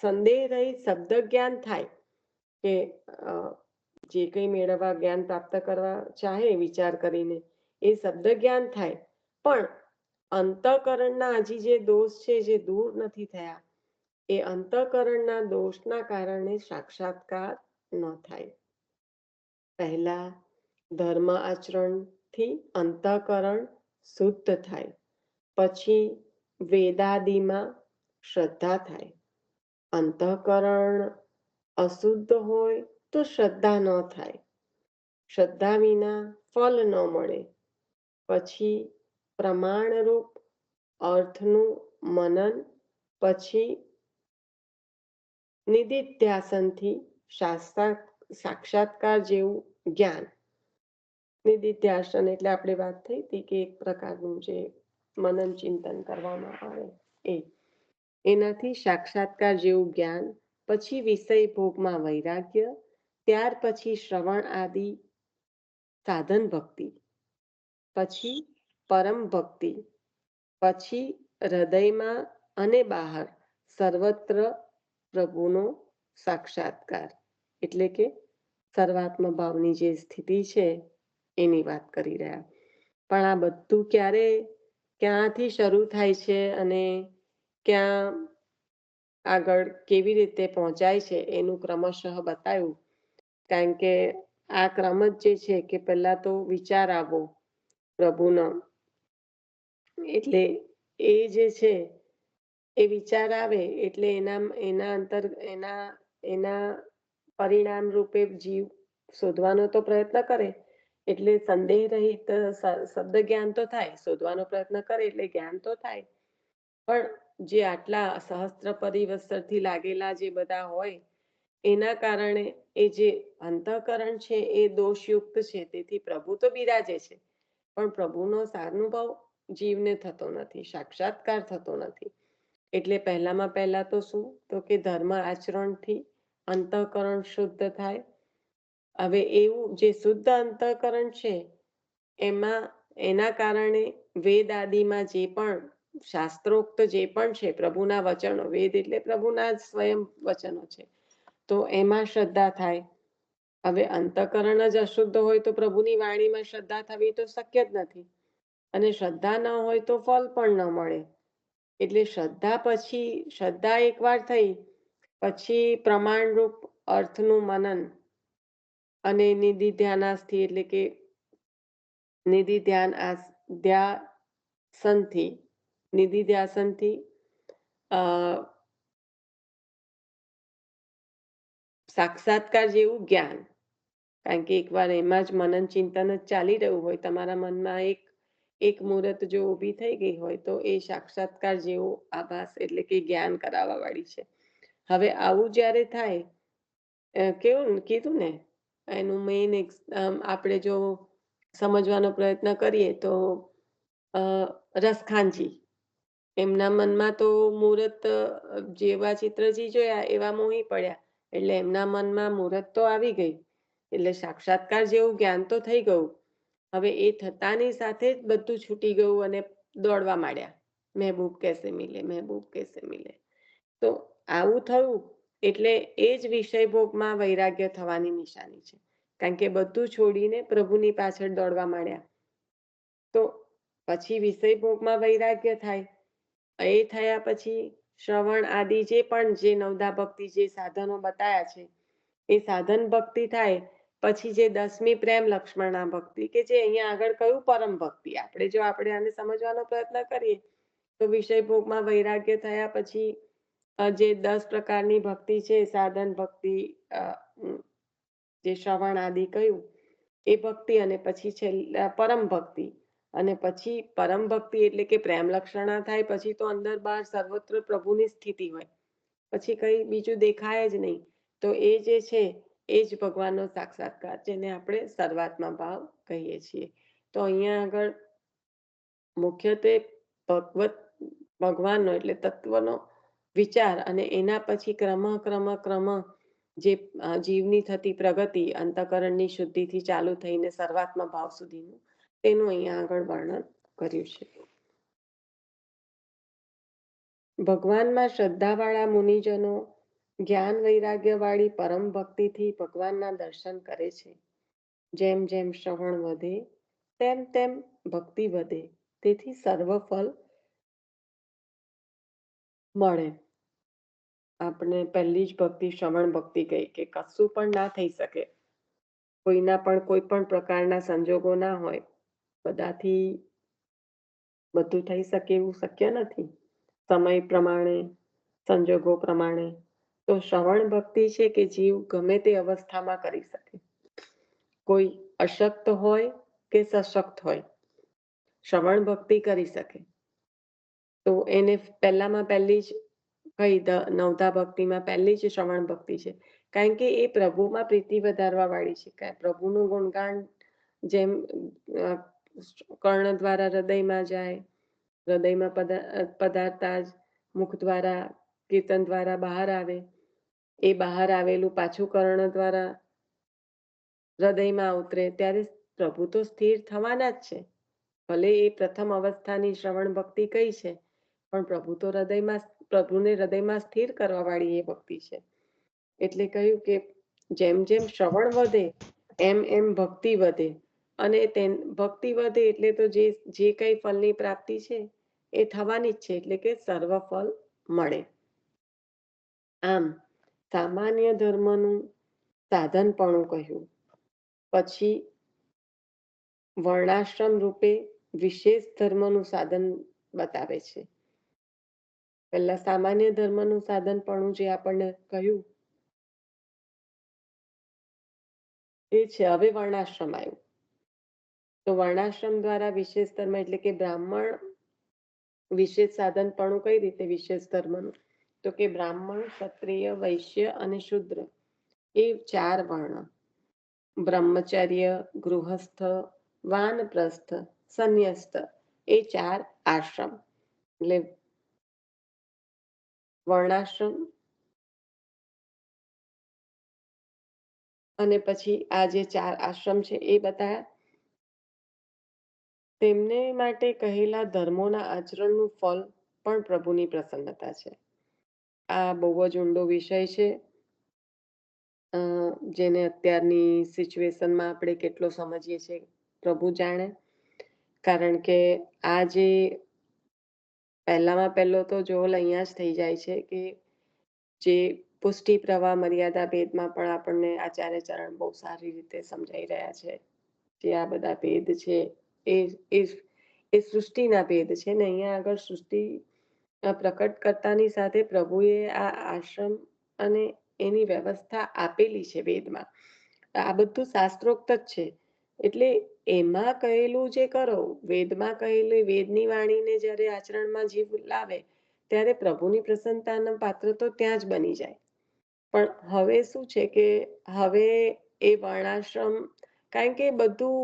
સંદેહ રહિત શબ્દ જ્ઞાન થાય કે જે કંઈ મેળવવા જ્ઞાન પ્રાપ્ત કરવા ચાહે વિચાર કરીને એ શબ્દ જ્ઞાન થાય. પણ અંતઃકરણના હજી જે દોષ છે જે દૂર નથી થયા, એ અંતઃકરણના દોષના કારણે સાક્ષાત્કાર ન થાય. પહેલા ધર્મ આચરણથી અંતઃકરણ શુદ્ધ થાય, પછી વેદાદિમાં શ્રદ્ધા થાય. અંતઃકરણ અશુદ્ધ હોય તો શ્રદ્ધા ન થાય, શ્રદ્ધા વિના ફલ ન મળે. પછી પ્રમાણરૂપ અર્થનું મનન, પછી નિધિધ્યાસનથી સાક્ષાત્કાર જેવું જ્ઞાન. નિધિધ્યાસન એટલે આપણે વાત થઈ હતી કે એક પ્રકારનું જે મનન ચિંતન કરવામાં આવે એ, એનાથી સાક્ષાત્કાર જેવું જ્ઞાન. પછી વિષય ભોગમાં વૈરાગ્ય, ત્યાર પછી શ્રવણ આદિ સાધન ભક્તિ, પછી પરમ ભક્તિ, પછી હૃદયમાં અને બહાર સર્વત્ર પ્રભુનો સાક્ષાત્કાર. એટલે કે સર્વાત્મ ભાવની જે સ્થિતિ છે એની વાત કરી રહ્યા. પણ આ બધું ક્યારે ક્યાંથી શરૂ થાય છે અને ક્યાં આગળ કેવી રીતે પહોંચાય છે એનું ક્રમશઃ બતાવ્યું. કારણ કે આ ક્રમ જ જે છે કે પહેલા તો વિચાર આવો પ્રભુનો, એટલે એ જે છે એ વિચાર આવે એટલે એના પરિણામ રૂપે જીવ શોધવાનો તો પ્રયત્ન કરે. એટલે સંદેહ રહિત શબ્દ જ્ઞાન તો થાય, શોધવાનો પ્રયત્ન કરે એટલે જ્ઞાન તો થાય. પણ જે આટલા સહસ્ત્ર પરિવર્તનથી લાગેલા જે બધા હોય એના કારણે એ જે અંતઃકરણ છે એ દોષયુક્ત છે. તેથી પ્રભુ તો બિરાજે છે, પણ પ્રભુનો સાનુભવ જીવને થતો નથી, સાક્ષાત્કાર થતો નથી. એટલે પહેલામાં પહેલા તો શું, તો કે ધર્મ આચરણથી અંતઃકરણ શુદ્ધ થાય. હવે એવું જે શુદ્ધ અંતઃકરણ છે એમાં એના કારણે વેદ આદિમાં જે પણ શાસ્ત્રોક્ત જે પણ છે પ્રભુના વચનો, વેદ એટલે પ્રભુના જ સ્વયં વચનો છે, તો એમાં શ્રદ્ધા થાય. હવે અંતઃકરણ જ અશુદ્ધ હોય તો પ્રભુની વાણીમાં શ્રદ્ધા થવી તો શક્ય જ નથી, અને શ્રદ્ધા ન હોય તો ફળ પણ ન મળે. એટલે શ્રદ્ધા એકવાર થઈ પછી પ્રમાણરૂપ અર્થનું મનન અને નિધિ ધ્યાનાસ્થી એટલે કે નિધિ ધ્યાસનથી નિધિ ધ્યાસનથી અ સાક્ષાત્કાર જેવું જ્ઞાન. કારણ કે એકવાર એમાં જ મનન ચિંતન જ ચાલી રહ્યું હોય, તમારા મનમાં એક મુહૂર્ત જો ઊભી થઈ ગઈ હોય તો એ સાક્ષાત્કાર જેવો આભાસ એટલે કે જ્ઞાન કરાવવા વાળી છે. હવે આવું જ્યારે થાય, કેવું કીધું ને, એનું મેઇન આપણે જો સમજવાનો પ્રયત્ન કરીએ તો રસખાનજી એમના મનમાં તો મુહૂર્ત જેવા ચિત્રજી જોયા એવા મોહી પડ્યા, એટલે એમના મનમાં મુહૂર્ત તો આવી ગઈ, એટલે સાક્ષાત્કાર જેવું જ્ઞાન તો થઈ ગયું. હવે એ થતાની સાથે જ બધું છૂટી ગયું અને દોડવા માંડ્યા, મહેબૂબ કેસે મિલે, મહેબૂબ કેસે મિલે. તો આવું થયું એટલે એ જ વિષય ભોગમાં વૈરાગ્ય થવાની નિશાની છે, કારણ કે બધું છોડીને પ્રભુની પાછળ દોડવા માંડ્યા. તો પછી વિષય ભોગમાં વૈરાગ્ય થાય. એ થયા પછી શ્રવણ આદિ જે પણ જે નવદા ભક્તિ જે સાધનો બતાયા છે એ સાધન ભક્તિ થાય. પછી જે 10મી પ્રેમ લક્ષ્મણા ભક્તિ, કે જે અહીંયા આગળ કયું પરમ ભક્તિ, આપણે આને સમજવાનો પ્રયત્ન કરીએ તો વિષય ભોગમાં વૈરાગ્ય થયા પછી જે 10 પ્રકારની ભક્તિ છે, સાધન ભક્તિ, જે શ્રવણ આદિ કહ્યું એ ભક્તિ, અને પછી છેલ્લા પરમ ભક્તિ, અને પછી પરમ ભક્તિ એટલે કે પ્રેમ લક્ષણા થાય. પછી તો અંદર બહાર સર્વત્ર પ્રભુની સ્થિતિ હોય, પછી કઈ બીજું દેખાય જ નહીં. તો એ જે છે એ જ ભગવાનનો સાક્ષાત્કાર, જેને આપણે સર્વાત્મા ભાવ કહીએ છીએ. તો અહીંયા આગળ મુખ્યત્વે ભગવાનનો એટલે તત્વનો વિચાર, અને એના પછી ક્રમ જે જીવની થતી પ્રગતિ અંતઃકરણની શુદ્ધિથી ચાલુ થઈને સર્વાત્મા ભાવ સુધીનું, તેનું અહીંયા આગળ વર્ણન કર્યું છે. ભગવાનમાં શ્રદ્ધાવાળા મુનિજનો જ્ઞાન વૈરાગ્ય વાળી પરમ ભક્તિથી ભગવાનના દર્શન કરે છે. જેમ જેમ શ્રવણ વધે તેમ તેમ ભક્તિ વધે, તેથી સર્વ ફળ મળે. આપણે પહેલી જ ભક્તિ શ્રવણ ભક્તિ કહી, કે કશું પણ ના થઈ શકે, કોઈના પણ કોઈ પણ પ્રકારના સંજોગો ના હોય, બધાથી બધું થઈ શકે એવું શક્ય નથી, સમય પ્રમાણે, સંજોગો પ્રમાણે. તો શ્રવણ ભક્તિ છે કે જીવ ગમે તે અવસ્થામાં કરી શકે, કોઈ અશક્ત હોય કે સશક્ત હોય, શ્રવણ ભક્તિ કરી શકે. તો એને પહેલામાં પહેલી જ કઈ નવધા ભક્તિમાં પહેલી જ શ્રવણ ભક્તિ છે, કારણ કે એ પ્રભુમાં પ્રીતિ વધારવા વાળી છે. પ્રભુનું ગુણગાન જેમ કર્ણ દ્વારા હૃદયમાં જાય, હૃદયમાં પધારતા જ મુખ દ્વારા કીર્તન દ્વારા બહાર આવે, એ બહાર આવેલું પાછું કર્ણ દ્વારા હૃદયમાં ઉતરે, ત્યારે પ્રભુ તો સ્થિર થવાના જ છે. ભલે એ પ્રથમ અવસ્થાની શ્રવણ ભક્તિ કઈ છે, પણ પ્રભુને હૃદયમાં સ્થિર કરવા વાળી એ ભક્તિ છે. એટલે કહ્યું કે જેમ જેમ શ્રવણ વધે એમ એમ ભક્તિ વધે, અને ભક્તિ વધે એટલે તો જે કઈ ફળની પ્રાપ્તિ છે એ થવાની જ છે, એટલે કે સર્વ ફળ મળે. આમ સામાન્ય ધર્મનું સાધનપણું કહ્યું. પછી વર્ણાશ્રમ રૂપે વિશેષ ધર્મનું સાધન બતાવે છે. પહેલા સામાન્ય ધર્મનું સાધનપણું જે આપણને કહ્યું એ છે. હવે વર્ણાશ્રમ આવ્યું. તો વર્ણાશ્રમ દ્વારા વિશેષ ધર્મ એટલે કે બ્રાહ્મણ વિશેષ સાધનપણું કઈ રીતે વિશેષ ધર્મનું, તો કે બ્રાહ્મણ, ક્ષત્રિય, વૈશ્ય અને શૂદ્ર એ 4 વર્ણ, બ્રહ્મચર્ય, ગૃહસ્થ, વાનપ્રસ્થ, સંન્યસ્ત એ 4 આશ્રમ, એટલે વર્ણાશ્રમ. અને પછી આ જે 4 આશ્રમ છે એ બતાવ્યા. તેમને માટે કહેલા ધર્મોના આચરણનું ફળ પણ પ્રભુની પ્રસન્નતા છે. આ બહુ જ ઊંડો વિષય છે. અ, જેને અત્યારની સિચ્યુએશનમાં આપણે કેટલો સમજીએ છીએ પ્રભુ જાણે. કારણ કે આ જે પહેલામાં પહેલો તો જોલ અહીંયા જ થઈ જાય છે કે જે પુષ્ટિ પ્રવાહ મર્યાદા ભેદમાં પણ આપણને આચાર્ય ચરણ બહુ સારી રીતે સમજાઈ રહ્યા છે. જે આ બધા ભેદ છે એ એ એ સૃષ્ટિના ભેદ છે ને અહીંયા આગળ સૃષ્ટિ પ્રકટ કરતાની સાથે પ્રભુએ આ આશ્રમ અને એની વ્યવસ્થા આપેલી છે વેદમાં. આ બધું શાસ્ત્રોક્ત જ છે. એટલે એમાં કહેલું જે કરો, વેદમાં કહેલી વેદની વાણીને જ્યારે આચરણમાં જીવ લાવે ત્યારે પ્રભુની પ્રસન્નતાના પાત્ર તો ત્યાં જ બની જાય. પણ હવે શું છે કે હવે એ વર્ણાશ્રમ, કારણ કે બધું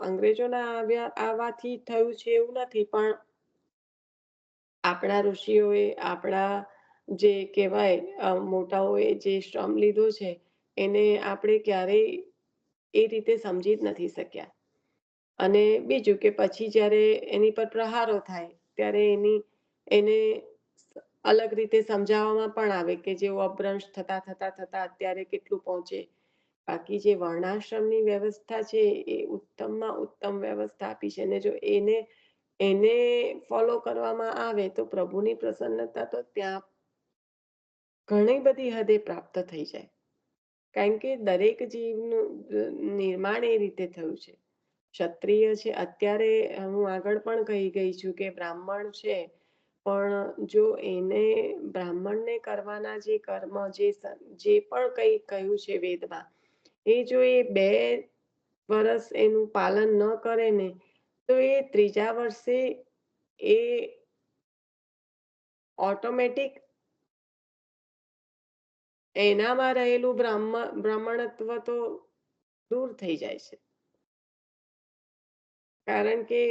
અંગ્રેજોના આવવાથી થયું છે એવું નથી, પણ આપણા ઋષિઓએ, આપણા જે કહેવાય મોટાઓએ જે શ્રમ લીધો છે એને આપણે ક્યારેય એ રીતે સમજી જ નથી શક્યા. અને બીજું કે પછી જ્યારે એની પર પ્રહારો થાય ત્યારે એને અલગ રીતે સમજાવવામાં પણ આવે કે જેવું અપભ્રંશ થતા થતા થતા અત્યારે કેટલું પહોંચે. બાકી જે વર્ણાશ્રમની વ્યવસ્થા છે એ ઉત્તમમાં ઉત્તમ વ્યવસ્થા આપી છે, અને જો એને એને ફોલો કરવામાં આવે તો પ્રભુની પ્રસન્નતા તો ત્યાં ઘણી બધી હદે પ્રાપ્ત થઈ જાય. કારણ કે દરેક જીવનું નિર્માણ એ રીતે થયું છે. ક્ષત્રિય છે, અત્યારે હું આગળ પણ કહી ગઈ છું કે બ્રાહ્મણ છે, પણ જો એને બ્રાહ્મણને કરવાના જે કર્મ, જે પણ કંઈ કહ્યું છે વેદમાં, એ જો એ 2 વર્ષ એનું પાલન ન કરે ને તો એ ત્રીજા વર્ષે એ ઓટોમેટિક એનામાં રહેલું બ્રાહ્મણત્વ તો દૂર થઈ જાય છે. કારણ કે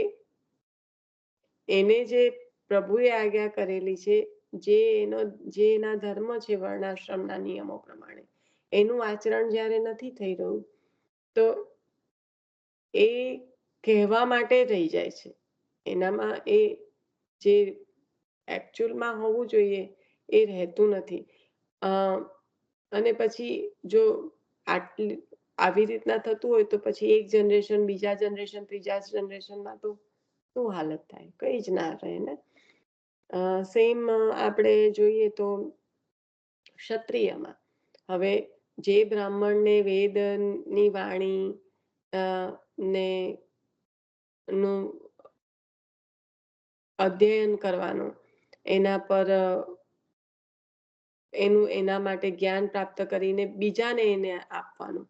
એને જે પ્રભુએ આજ્ઞા કરેલી છે, જે એના ધર્મ છે વર્ણાશ્રમના નિયમો પ્રમાણે, એનું આચરણ જ્યારે નથી થઈ રહ્યું તો એ કહેવા માટે રહી જાય છે. એનામાં એ જે એકચ્યુઅલમાં હોવું જોઈએ એ રહેતું નથી. અને પછી જો આટલી આવી રીતના થતું હોય તો પછી એક જનરેશન, બીજા જનરેશન, ત્રીજા જનરેશનમાં તો શું હાલત થાય? કઈ જ ના રહે ને. સેમ આપણે જોઈએ તો ક્ષત્રિયમાં હવે જે બ્રાહ્મણને વેદની વાણી ને નું અધ્યયન કરવાનું, એના પર એના માટે જ્ઞાન પ્રાપ્ત કરીને બીજાને એને આપવાનું,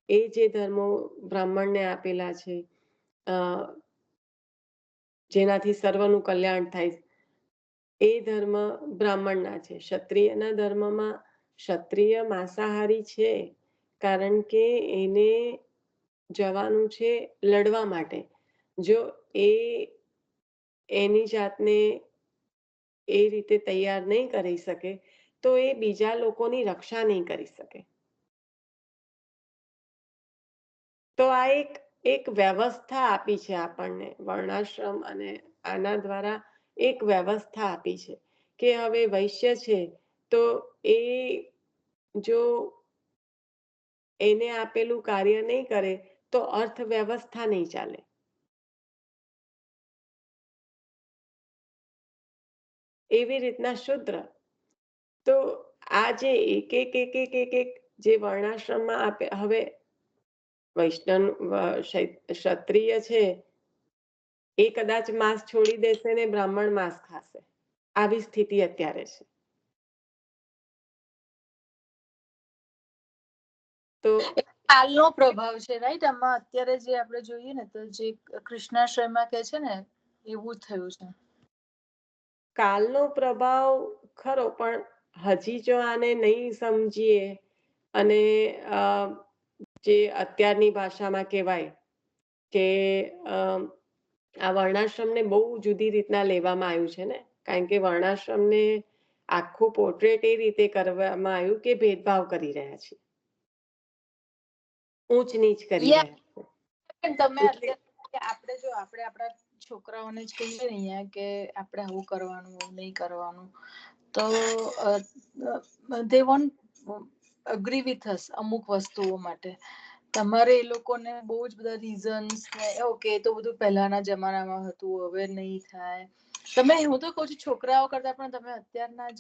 એ જે ધર્મો બ્રાહ્મણને આપેલા છે, જેનાથી સર્વનું કલ્યાણ થાય, એ ધર્મ બ્રાહ્મણના છે. ક્ષત્રિયના ધર્મમાં ક્ષત્રિય માંસાહારી છે, કારણ કે એને જવાનું છે લડવા માટે. જો એ એની જાતને એ રીતે તૈયાર નહીં કરી શકે તો એ બીજા લોકોની રક્ષા નહીં કરી શકે. તો આ એક વ્યવસ્થા આપી છે આપણને વર્ણાશ્રમ, અને આના દ્વારા એક વ્યવસ્થા આપી છે કે હવે વૈશ્ય છે તો એ જો એને આપેલું કાર્ય નહીં કરે તો અર્થવ્યવસ્થા નહીં ચાલે. એવી રીતના શુદ્ર. તો આ જે એક જે વર્ણાશ્રમમાં આપે, હવે વૈષ્ણવ ક્ષત્રિય છે એ કદાચ માંસ છોડી દેશે ને બ્રાહ્મણ માંસ ખાશે. આવી સ્થિતિ અત્યારે છે. તો કાલનો પ્રભાવ છે, રાઈટ? આમાં અત્યારે જે આપણે જોઈએ ને તો જે કૃષ્ણાશ્રયમાં કે છે ને એવું થયું છે. કાલનો પ્રભાવ ખરો, પણ હજી જો આને નહીં સમજીએ અને જે અત્યારની ભાષામાં કહેવાય કે આ વર્ણાશ્રમને બહુ જુદી રીતના લેવામાં આવ્યું છે ને, કારણ કે વર્ણાશ્રમને આખું પોર્ટ્રેટ એ રીતે કરવામાં આવ્યું કે ભેદભાવ કરી રહ્યા છે, ઊંચ નીચ કરી રહ્યા છે. તમે એટલે કે આપણે આપણા છોકરાઓને જ કહીએ ને અહીંયા કે આપણે આવું કરવાનું આવું નહીં કરવાનું તો they want agree with us અમુક વસ્તુઓ માટે. તમારે એ લોકોને બહુ જ બધા રીઝન્સ ને ઓકે તો બધું પહેલાના જમાનામાં હતું હવે નહીં થાય. હું તો કહું છું છોકરાઓ કરતા પણ તમે અત્યારના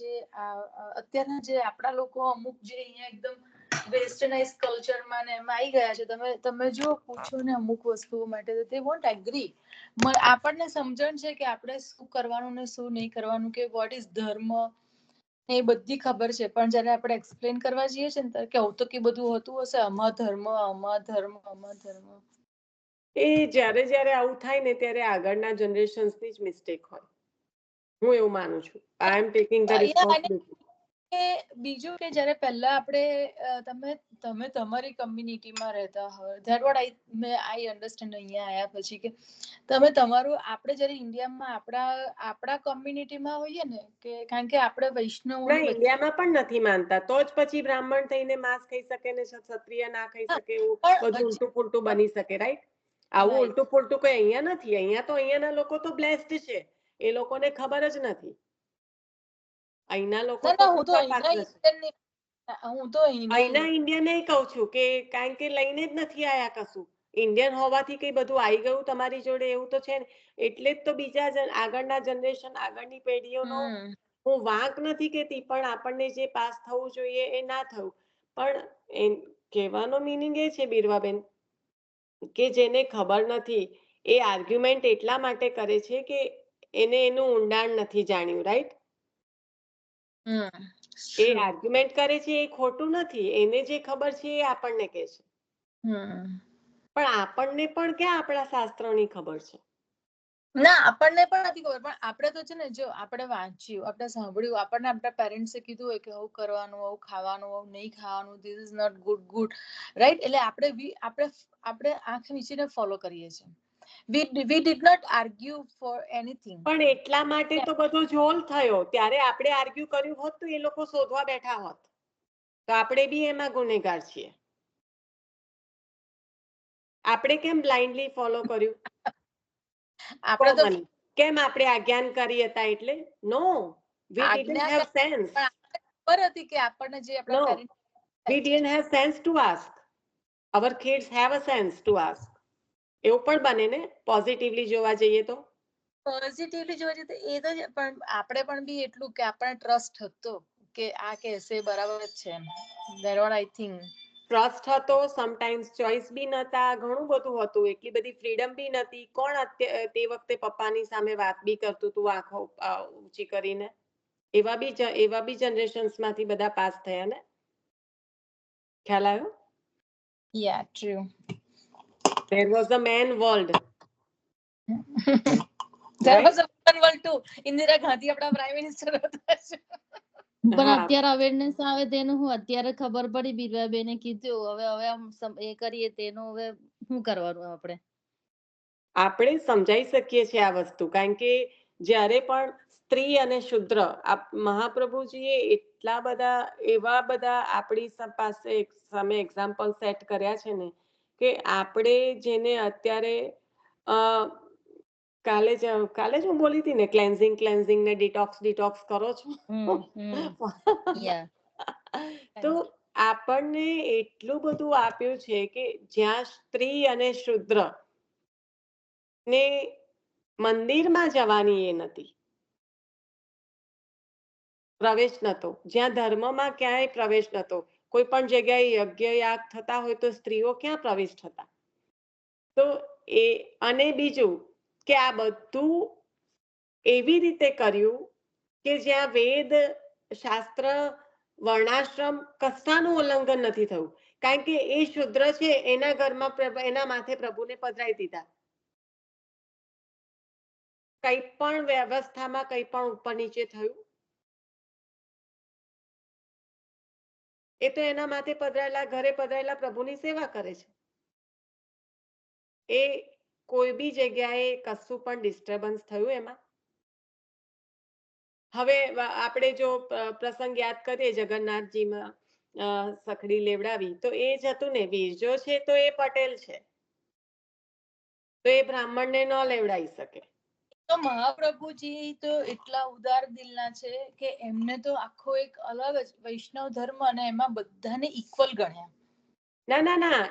જે આપણા લોકો અમુક જે અહીંયા એકદમ વેસ્ટર્નાઇઝ કલ્ચરમાં ને એમાં આવી ગયા છે તમે જો પૂછો ને અમુક વસ્તુઓ માટે તો તે વોન્ટ એગ્રી. આપણને સમજણ છે કે આપણે શું કરવાનું ને શું નહીં કરવાનું કે વોટ ઇઝ ધર્મ એ બધી ખબર છે પણ જયારે આપણે એક્સપ્લેન કરવા જઈએ છે ને ત્યારે કેવું તો કે બધું હોતું હશે અમધર્મ. એ જ્યારે આવું થાય ને ત્યારે આગળના જનરેશન્સની જ મિસ્ટેક હોય. હું એવું માનું છું. આઈ એમ ટેકિંગ ધ રિસ્પોન્સિબિલિટી. બીજું કે જયારે પહેલા આપણે તમે તમારી કમ્યુનિટીમાં રહેતા હોય ધેટ વોટ આઈ અન્ડરસ્ટેન્ડ અહીંયા આવ્યા પછી કે તમે તમારું આપણે જયારે ઇન્ડિયામાં આપણા કમ્યુનિટીમાં હોઈએ ને કે કારણ કે આપણે વૈષ્ણવોની ઇન્ડિયામાં પણ નથી માનતા તો જ પછી બ્રાહ્મણ થઈને માંસ ખાઈ શકે ને ક્ષત્રિય ના ખાઈ શકે એવું બધું ઉલટું પુલટું બની શકે. રાઈટ? આવું ઉલટું પુલટું કઈ અહીંયા નથી. અહીંયાના લોકો તો બ્લેસ્ડ છે. એ લોકોને ખબર જ નથી. અહીંના લોકો તો અહીંના ઇન્ડિયન નહીં કહું છું કે કારણ કે લઈને જ નથી આયા કશું. ઇન્ડિયન હોવાથી કઈ બધું આવી ગયું તમારી જોડે એવું તો છે ને. એટલે જ તો બીજા આગળના જનરેશન આગળની પેઢીઓનો હું વાંક નથી કેતી પણ આપણને જે પાસ થવું જોઈએ એ ના થયું. પણ કહેવાનો મિનિંગ એ છે બીરવાબેન કે જેને ખબર નથી એ આર્ગ્યુમેન્ટ એટલા માટે કરે છે કે એને એનું ઊંડાણ નથી જાણ્યું. રાઈટ? એ આર્ગ્યુમેન્ટ કરે છે એ ખોટું નથી. એને જે ખબર છે એ આપણને કહે છે. પણ આપણને પણ ક્યાં આપણા શાસ્ત્રોની ખબર છે? ના આપણને પણ નથી ખબર પણ આપણે તો છે ને જો આપણે વાંચ્યું આપણે સાંભળ્યું આપણને આપણા પેરેન્ટ્સે કીધું હોય કે આવું કરવાનું આવું ખાવાનું આવું નહીં ખાવાનું this is not good right એટલે આપણે આંખ મીચીને ફોલો કરીએ છીએ. we did not argue for anything. પણ એટલા માટે તો બધો ઝોલ થયો. ત્યારે આપણે આર્ગ્યુ કર્યું હોત તો એ લોકો શોધવા બેઠા હોત તો આપણે બી એમાં ગુનેગાર છીએ. આપણે કેમ બ્લાઇન્ડલી ફોલો કર્યું? કેમ આપણે આજ્ઞાનકારી હતા એટલે? નો, we didn't have sense. ખબર હતી કે આપણને જે આપણા parents we didn't have sense to ask. our kids have a sense to ask. એવું પણ બને ને પોઝિટિવલી જોવા જઈએ તો? પોઝિટિવલી જોવા જઈએ તો એ તો પણ આપણે પણ બી એટલું કે આપણને ટ્રસ્ટ હતો કે આ કહેશે બરાબર જ છે. That what I think. Trust હતો, સમટાઈમ્સ ચોઇસ બી નતા, ઘણું બધું હતું. એટલી બધી ફ્રીડમ બી નથી. કોણ તે વખતે પપ્પાની સામે વાત બી કરતું હતું આંખો ઊંચી કરીને? એવા બી જનરેશન્સમાંથી બધા પાસ થયા ને. ખ્યાલ આવ્યો? Yeah, true. There was a man world. There was a woman world too. Indira Gandhi આપણા પ્રાઇમ મિનિસ્ટર હતા. પણ અત્યારે અવેરનેસ આવે તેનું હું અત્યારે ખબર પડી બીરવાબેને કીધું હવે એ કરીએ તેનું હવે શું કરવાનું આપણે સમજાઈ શકીએ છીએ આ વસ્તુ કારણ કે જ્યારે પણ સ્ત્રી અને શુદ્ર મહાપ્રભુજીએ એટલા બધા એવા બધા આપણી પાસે સામે એક્ઝામ્પલ સેટ કર્યા છે ને કે આપણે જેને અત્યારે કાલે જ હું બોલી હતી ને ક્લેન્ઝિંગ ને ડિટોક્સ કરો છો તો આપણને એટલું બધું આપ્યું છે કે જ્યાં સ્ત્રી અને શુદ્ર ને મંદિરમાં જવાની એ નથી પ્રવેશ નતો જ્યાં ધર્મમાં ક્યાંય પ્રવેશ નતો કોઈ પણ જગ્યાએ યજ્ઞ યાગ થતા હોય તો સ્ત્રીઓ ક્યાં પ્રવેશ થતા તો એ અને બીજું કે આ બધું એવી રીતે કર્યું કે જ્યાં વેદ શાસ્ત્ર વર્ણાશ્રમ કશાનું ઉલ્લંઘન નથી થયું કારણ કે એ શુદ્ર છે એના ઘરમાં એના માથે પ્રભુને પધરાઈ દીધા કઈ પણ વ્યવસ્થામાં કઈ પણ ઉપર નીચે થયું એ તો એના માથે ઘરે પધરાયેલા પ્રભુની સેવા કરે છે એ કોઈ બી જગ્યાએ કશું પણ ડિસ્ટર્બન્સ થયું એમાં હવે આપણે જો પ્રસંગ યાદ કરીએ જગન્નાથજીમાં સખડી લેવડાવી તો એ જ હતું ને વીરજો છે તો એ પટેલ છે તો એ બ્રાહ્મણને ન લેવડાવી શકે. તો મહાપ્રભુજી તો એટલા ઉદાર દિલના છે કે એમને તો આખો એક અલગ જ વૈષ્ણવ ધર્મ અને એમાં બધાને ઇક્વલ ગણ્યા. ના ના ના,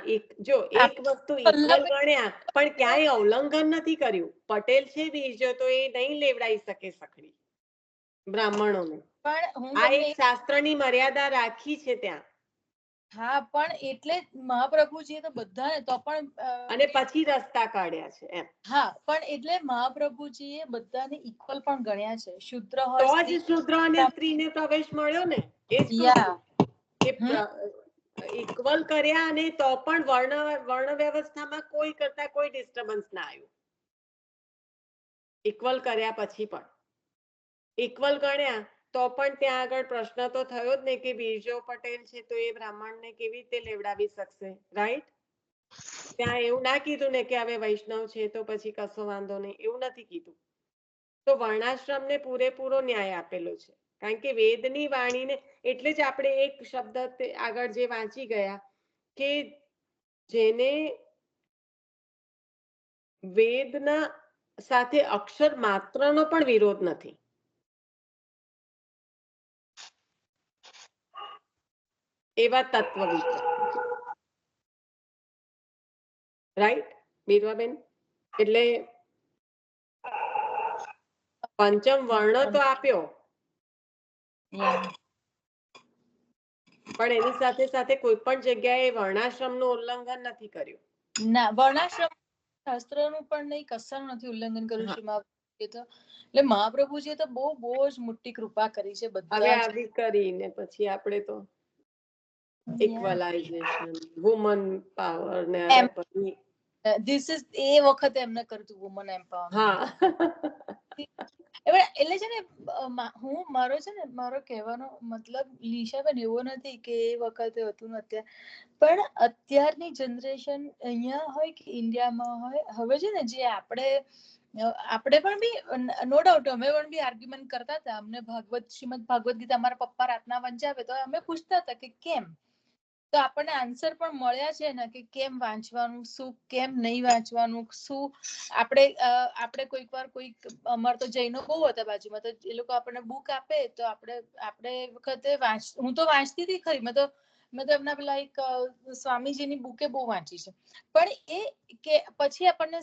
જો એક વસ્તુ ઇક્વલ ગણ્યા પણ ક્યાંય ઉલ્લંઘન નથી કર્યું. પટેલ છે બીજો તો એ નહીં લેવડાવી શકે સખડી બ્રાહ્મણોને. પણ હું આ તમને એક શાસ્ત્રની મર્યાદા રાખી છે ત્યાં. હા પણ એટલે મહાપ્રભુજીએ તો બધાને તો પણ અને પછી રસ્તા કાઢ્યા છે એમ. હા પણ એટલે મહાપ્રભુજીએ બધાને ઇક્વલ પણ ગણ્યા છે. શૂદ્ર તો હોય જ સ્ત્રી શૂદ્ર અને સ્ત્રીને પ્રવેશ મળ્યો ને. એ જ કહું યા છું કે ઇક્વલ કર્યા અને તો પણ વર્ણ વ્યવસ્થામાં કોઈ કરતા કોઈ ડિસ્ટર્બન્સ ના આવ્યું. ઇક્વલ કર્યા પછી પણ ઇક્વલ ગણ્યા તો પણ ત્યાં આગળ પ્રશ્ન તો થયો જ ને કે બીજો પટેલ છે તો એ બ્રાહ્મણને કેવી રીતે લેવડાવી શકશે, રાઈટ? ત્યાં એવું ના કીધું ને કે હવે વૈષ્ણવ છે તો પછી કશો વાંધો નહીં, એવું નથી કીધું. તો વર્ણાશ્રમને પૂરેપૂરો ન્યાય આપેલો છે. કારણ કે વેદની વાણીને એટલે જ આપણે એક શબ્દ આગળ જે વાંચી ગયા કે જેને વેદના સાથે અક્ષર માત્રનો પણ વિરોધ નથી. એવા તત્વવિદ, રાઈટ બીરવાબેન? એટલે પંચમ વર્ણ તો આપ્યો પણ એની સાથે સાથે કોઈ પણ જગ્યાએ વર્ણાશ્રમનું ઉલ્લંઘન નથી કર્યું. ના, વર્ણાશ્રમ શાસ્ત્રનું પણ નહીં, કશાનું નથી ઉલ્લંઘન કર્યું છે મહાપ્રભુજીએ તો. એટલે મહાપ્રભુજીએ તો બહુ જ મોટી કૃપા કરી છે હવે બધા જ. આવી કરીને પછી આપણે તો ઇક્વલાઇઝેશન, વુમન પાવર ને હવે પછી ધીસ ઇઝ એ વખતે એમને કર્યું વુમન એમ્પાવરમેન્ટ. હા એટલે છે ને મારો છે ને મારો કહેવાનો મતલબ લીશાબેન એવો નથી કે એ વખતે હતું ને અત્યારે, પણ અત્યારની જનરેશન અહીંયા હોય કે ઇન્ડિયામાં હોય, હવે છે ને જે આપણે પણ બી નો ડાઉટ અમે પણ બી આર્ગ્યુમેન્ટ કરતા હતા. અમને શ્રીમદ ભાગવત ગીતા અમારા પપ્પા રાતના વંચાવે તો અમે પૂછતા હતા કે કેમ, તો આપણને આન્સર પણ મળ્યા છે ને કે કેમ વાંચવાનું, શું કેમ નહીં વાંચવાનું, શું આપણે કોઈક વાર અમાર તો જૈનો બહુ હતા બાજુમાં, તો એ લોકો આપણને બુક આપે તો આપણે વખતે હું તો વાંચતી હતી ખરી, મેં તો એમના પેલા એક સ્વામીજીની બુકે બહુ વાંચી છે. પણ એ કે પછી આપણને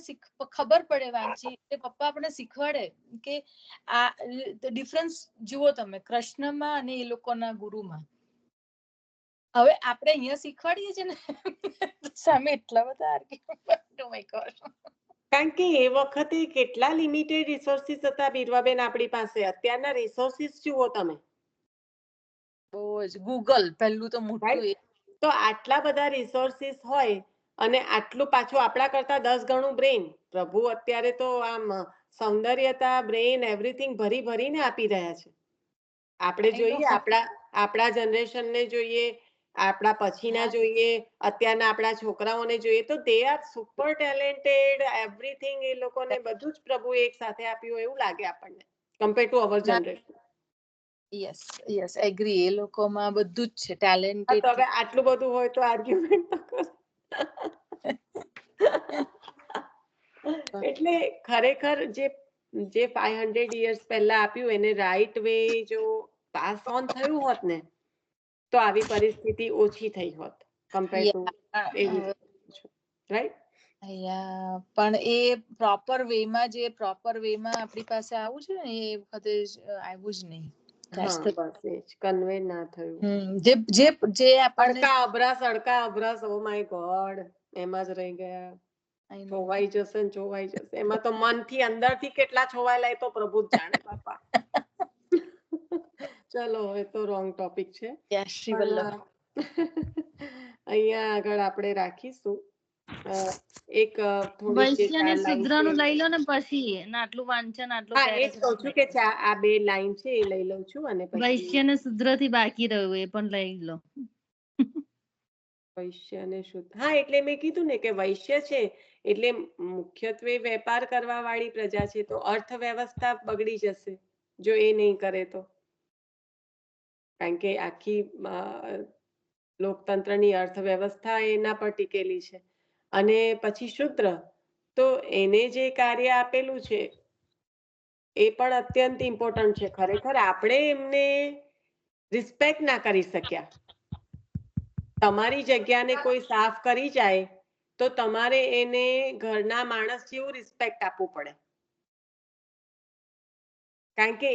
ખબર પડે વાંચી એટલે પપ્પા આપણને શીખવાડે કે આ ડિફરન્સ જુઓ તમે કૃષ્ણમાં અને એ લોકોના ગુરુમાં. હવે આપણે અહીંયા શીખવાડીએ છીએ ને સામે એટલા બધા આર્ગ્યુમેન્ટ. કારણ કે એ વખતે કેટલા લિમિટેડ રિસોર્સિસ હતા બીરવાબેન આપણી પાસે. અત્યારના રિસોર્સિસ જુઓ તમે. બહુ જ ગૂગલ પહેલું તો મોટું. તો આટલા બધા રિસોર્સિસ હોય અને આટલું પાછું આપણા કરતા 10 ગણું બ્રેઇન. પ્રભુ અત્યારે તો આમ સૌંદર્યતા, બ્રેઇન, એવરીથિંગ ભરી ભરીને આપી રહ્યા છે. આપણે જોઈએ આપણા જનરેશનને જોઈએ, આપણા પછીના જોઈએ, અત્યારના આપણા છોકરાઓને જોઈએ તો they are super talented, everything. એ લોકોને બધું જ પ્રભુ એક સાથે આપ્યું એવું લાગે આપણને compare to our generation. Yes agree. એ લોકોમાં બધું જ છે ટેલેન્ટેડ. તો હવે આટલું બધું હોય તો આર્ગ્યુમેન્ટ તો કરો. એટલે ખરેખર જે 500 years પહેલા આપ્યું એને રાઈટ વે જો પાસ ઓન થયું હોત ને તો આવી પરિસ્થિતિ ઓછી થઈ હોત કમ્પેર ટુ રાઈટ. પણ એ પ્રોપર વેમાં આપણી પાસે આવું છે ને એ વખતે આવ્યું જ નહીં. હા બસ એ જ કન્વે ના થયું. જે આપણને સડકા અભરાસ ઓ માય ગોડ એમાં જ રહી ગયા. છોવાઈ જશે ને છોવાઈ જશે. એમાં તો મનથી અંદરથી કેટલા છોવાયેલા એ તો પ્રભુ જ જાણે બાપા. ચલો એ તો રોંગ ટોપિક છે. અહીંયા આગળ આપણે રાખીશું. એક વૈશ્ય ને શુદ્રનું લઈ લો ને પછી આટલું વાંચન આટલું કહું છું કે આ 2 લાઈન છે એ લઈ લઉં છું અને પછી વૈશ્ય ને શુદ્ર થી બાકી રહ્યું એ પણ લઈ લો. વૈશ્ય અને શુદ્ર, હા એટલે મેં કીધું ને કે વૈશ્ય છે એટલે મુખ્યત્વે વેપાર કરવા વાળી પ્રજા છે તો અર્થવ્યવસ્થા બગડી જશે જો એ નહીં કરે તો. કારણ કે આખી લોકતંત્રની અર્થવ્યવસ્થા એના પર ટીકેલી છે. અને પછી શુદ્ર તો એને જે કાર્ય આપેલું છે એ પણ અત્યંત ઇમ્પોર્ટન્ટ છે. ખરેખર આપણે એમને રિસ્પેક્ટ ના કરી શક્યા. તમારી જગ્યાને કોઈ સાફ કરી જાય તો તમારે એને ઘરના માણસ જેવું રિસ્પેક્ટ આપવું પડે, કારણ કે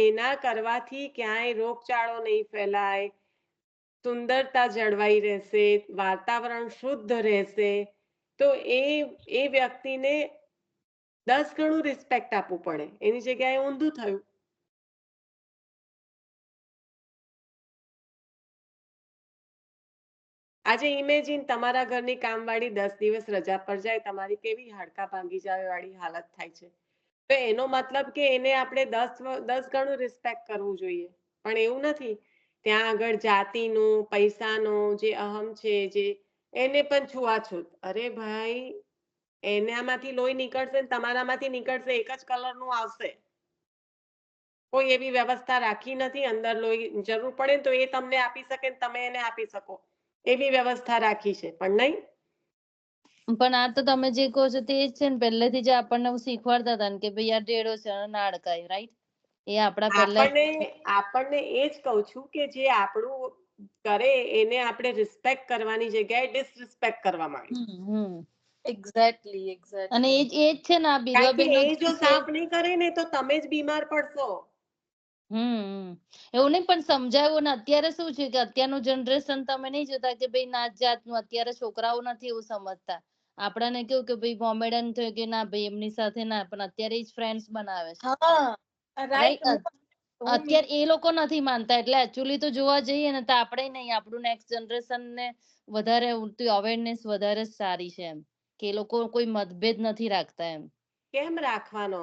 એના કરવાથી ક્યાંય રોગચાળો નહીં ફેલાય, સુંદરતા જળવાઈ રહેશે, વાતાવરણ શુદ્ધ રહેશે. તો એ વ્યક્તિને 10 ગણું રિસ્પેક્ટ આપવું પડે. એની જગ્યાએ ઊંધું થયું. આજે ઇમેજિન તમારા ઘરની કામવાળી 10 દિવસ રજા પર જાય, તમારી કેવી હાડકા ભાંગી જાય વાળી હાલત થાય છે. તો એનો મતલબ કે એને આપણે 10 ગણું રિસ્પેક્ટ કરવું જોઈએ, પણ એવું નથી. ત્યાં આગળ જાતિનું, પૈસાનું જે અહમ છે, જે એને પણ છૂઆછૂત. અરે ભાઈ, એનામાંથી લોહી નીકળશે ને તમારામાંથી નીકળશે, એક જ કલરનું આવશે. કોઈ એવી વ્યવસ્થા રાખી નથી. અંદર લોહી જરૂર પડે તો એ તમને આપી શકે, તમે એને આપી શકો, એવી વ્યવસ્થા રાખી છે. પણ નહીં. પણ આ તો તમે જે કહો છો તે જ છે ને, પહેલેથી જ આપણને શીખવાડતા હતા ને કે ભાઈ આ ટેડો છે ના અડકાય, રાઈટ? એ આપણા પહેલા આપણને એ જ કહું છું કે જે આપણું કરે એને આપણે રિસ્પેક્ટ કરવાની જગ્યાએ ડિસરિસ્પેક્ટ કરવા માંડ્યું. એક્ઝેક્ટલી. અને એ જ છે ને આ કારણ કે બીરવાબેન એ જો સાફ નહીં કરે ને તો તમે જ બીમાર પડશો. એવું નહીં, પણ સમજાયું ને. અત્યારે શું છે કે અત્યારનું જનરેશન તમે નહીં જોતા કે ભાઈ નાત જાતનું, અત્યારે છોકરાઓ નથી એવું સમજતા. આપણાને કેવું કે ભાઈ મોમેડન થયું કે ના ભાઈ એમની સાથે ના, પણ અત્યારે જ ફ્રેન્ડ્સ બનાવે છે. રાઈટ? અત્યારે એ લોકો નથી માનતા. એટલે એકચ્યુઅલી તો જોવા જઈએ ને તો આપણે નહીં, આપણું નેક્સ્ટ જનરેશન ને વધારે અવેરનેસ વધારે સારી છે એમ, કે એ લોકો કોઈ મતભેદ નથી રાખતા એમ. કેમ રાખવાનો?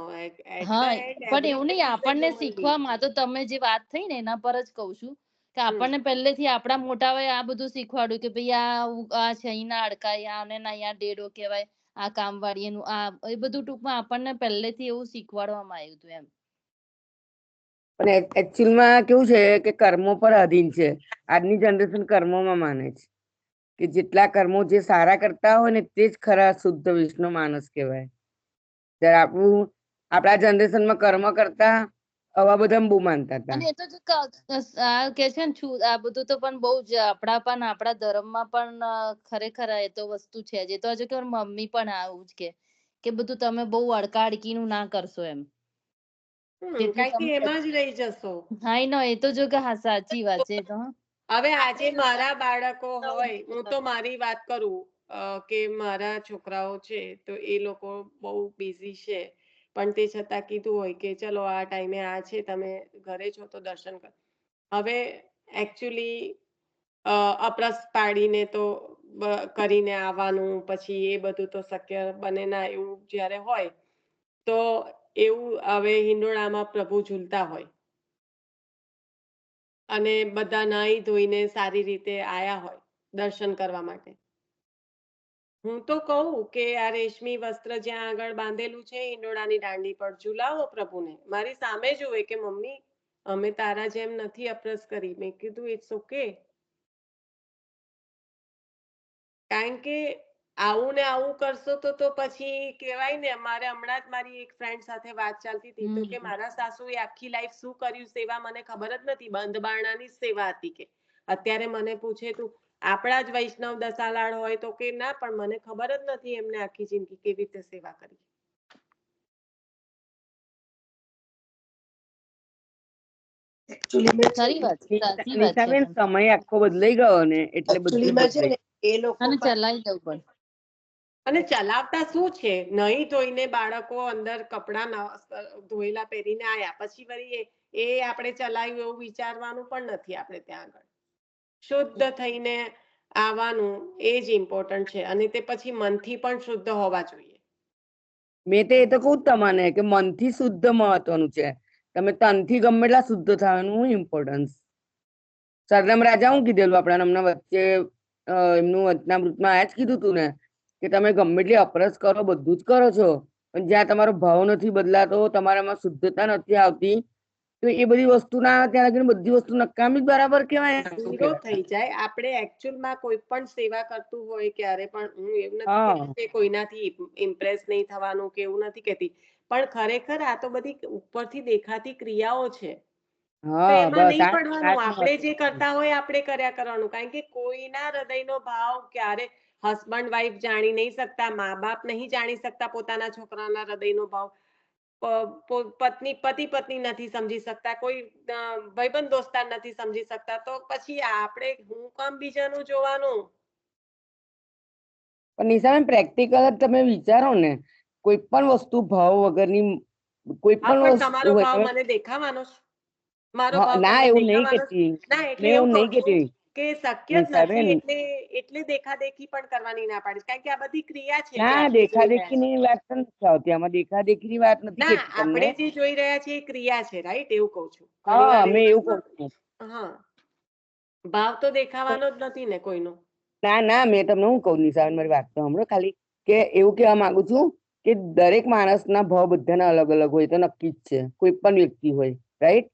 હા, પણ એવું નહીં, આપણને શીખવામાં તો તમે જે વાત થઈ ને એના પર જ કહું છું કે આપણને પહેલેથી આપણા મોટાઓએ આ બધું શીખવાડ્યું કે ભાઈ આ છે અહીંના અડકાય, આને ના અહીંયા ડેડો કહેવાય, આ કામવાળીનું આ, એ બધું ટૂંકમાં આપણને પહેલેથી એવું શીખવાડવામાં આવ્યું હતું એમ. પણ એકચ્યુઅલમાં કેવું છે કે કર્મો પર આધીન છે. આજની જનરેશન કર્મોમાં માને છે કે જેટલા કર્મો જે સારા કરતા હોય ને તે જ ખરા શુદ્ધ વિષ્ણુ માણસ કહેવાય. જ્યારે આપણા જનરેશનમાં કર્મ કરતા આવા બધા બહુ માનતા હતા. અને એ તો આ કે છે ને આ બધું તો પણ બહુ જ આપણા ધર્મમાં પણ ખરેખર એ તો વસ્તુ છે જ. એ તો હજુ કે મમ્મી પણ આવું જ કે બધું તમે બહુ અડકાઅડકીનું ના કરશો એમ. કારણ કે એમાં જ રહી જશો. હા, એ તો જો કે હા, સાચી વાત છે તો. હવે આજે મારા બાળકો હોય, હું તો મારી વાત કરું કે મારા છોકરાઓ છે તો એ લોકો બહુ બિઝી છે, પણ તે છતાં કીધું હોય કે ચલો આ ટાઈમે આ છે, તમે ઘરે છો તો દર્શન કરો. હવે એકચ્યુઅલી અપરસ પાડીને તો કરીને આવવાનું, પછી એ બધું તો શક્ય બને ના. એવું જ્યારે હોય તો એવું હવે હિંડોળામાં પ્રભુ ઝૂલતા હોય અને બધા નાહી ધોઈને સારી રીતે આયા હોય દર્શન કરવા માટે. હું તો કહું કે આ રેશમી વસ્ત્ર જ્યાં આગળ બાંધેલું છે હિંડોળાની દાંડી પર, ઝુલાવો પ્રભુને. મારી સામે જુએ કે મમ્મી અમે તારા જેમ નથી અપરસ કરી. મેં કીધું ઇટ્સ ઓકે, કારણ કે આવું ને આવું કરશો તો પછી કહેવાય ને. અમારે હમણાં જ મારી એક ફ્રેન્ડ સાથે વાત ચાલતી હતી તો કે મારા સાસુએ આખી લાઈફ શું કર્યું સેવા મને ખબર જ નથી, બંધ બારણાની સેવા હતી કે. અત્યારે મને પૂછે તું આપણા જ વૈષ્ણવ દસાલાડ હોય તો કે ના, પણ મને ખબર જ નથી એમને આખી જિંદગી કેવી રીતે સેવા કરી. નિશાબેન સમય આખો બદલાઈ ગયો ને એટલે બધું એ લોકો ચલાવી જવું પડે. અને ચલાવતા શું છે, નહીં ધોઈને બાળકો અંદર કપડા ધોયેલા પહેરીને આયા, પછી વળી એ આપણે ચલાવ્યું એવું વિચારવાનું પણ નથી. આપણે ત્યાં આગળ શુદ્ધ થઈને આવવાનું એ જ ઇમ્પોર્ટન્ટ છે, અને તે પછી મનથી પણ શુદ્ધ હોવા જોઈએ. મેં તો એ તો કહું તમને કે મનથી શુદ્ધ મહત્વનું છે. તમે તનથી ગમે એટલા શુદ્ધ થવાનું ઇમ્પોર્ટન્સ. સરનામ રાજા હું કીધેલું આપણા હમણાં વચ્ચે એમનું વચનામૃતમાં આ જ કીધું તું ને કે તમે ગમે એટલી અપરસ કરો, બધું જ કરો છો, પણ જ્યાં તમારો ભાવ નથી બદલાતો, તમારામાં શુદ્ધતા નથી આવતી, તો એ બધી વસ્તુ ના આવે ત્યાં લગીને બધી વસ્તુ નકામી જ બરાબર કહેવાય ને? શું ઝીરો કહેવાય? થઈ જાય. આપણે એકચ્યુઅલમાં કોઈ પણ સેવા કરતું હોય ક્યારે પણ, હું એવું નથી હા કહેતી કે કોઈનાથી ઇમ્પ્રેસ નહીં થવાનું કે એવું નથી કહેતી, પણ ખરેખર આ તો બધી ઉપરથી દેખાતી ક્રિયાઓ છે. તો હા એમાં બસ નહીં આ પડવાનું. જ આપણે જે મહત્વ છે. કરતા હોય આપણે કર્યા કરવાનું. કારણ કે કોઈના હૃદયનો ભાવ ક્યારે હસબન્ડ વાઈફ જાણી નહીં શકતા, મા બાપ નહીં જાણી શકતા પોતાના છોકરાના હૃદયનો ભાવ, પતિ પત્ની નથી સમજી શકતા, કોઈ ભાઈબંધ દોસ્તાર નથી સમજી શકતા, તો પછી આપણે હું કામ બીજાનું જોવાનું. પણ નિશાબેન પ્રેક્ટિકલ તમે વિચારો ને, કોઈ પણ વસ્તુ ભાવ વગરની કોઈ હા, પણ પણ વસ્તુ તમારો હોય ભાવ તમે મને દેખાવાનો છે, મારો હા, ભાવ ના તમને એવું નહીં દેખાવાનો છે. કેતી, ના, એટલે મેં એવું એવું કહું નહીં છું કેતી કે શક્ય જ નિશાબેન. નથી, એટલે દેખાદેખી પણ કરવાની ના પાડીશ. કારણ કે આ બધી ક્રિયા છે જે ના આપણે જોઈ રહ્યા દેખાદેખી છીએ. ની વાત તો નથી આવતી આમાં, દેખાદેખી ની વાત નથી ના, કેતી તમને. આપણે જે જોઈ રહ્યા છીએ એ ક્રિયા છે, રાઈટ? એવું કહું છું. ઘણી હા વાર મેં એવું એવું, કહું છું. હા, ભાવ તો દેખાવાનો જ નથી ને કોઈનો. ના ના, મેં તમને હું કહું નિશાબેન, મારી વાત તો સાંભળો ખાલી, કે એવું કહેવા માંગુ છું કે દરેક માણસના ભાવ બધાના અલગ અલગ હોય તો નક્કી જ છે, કોઈ પણ વ્યક્તિ હોય, રાઈટ?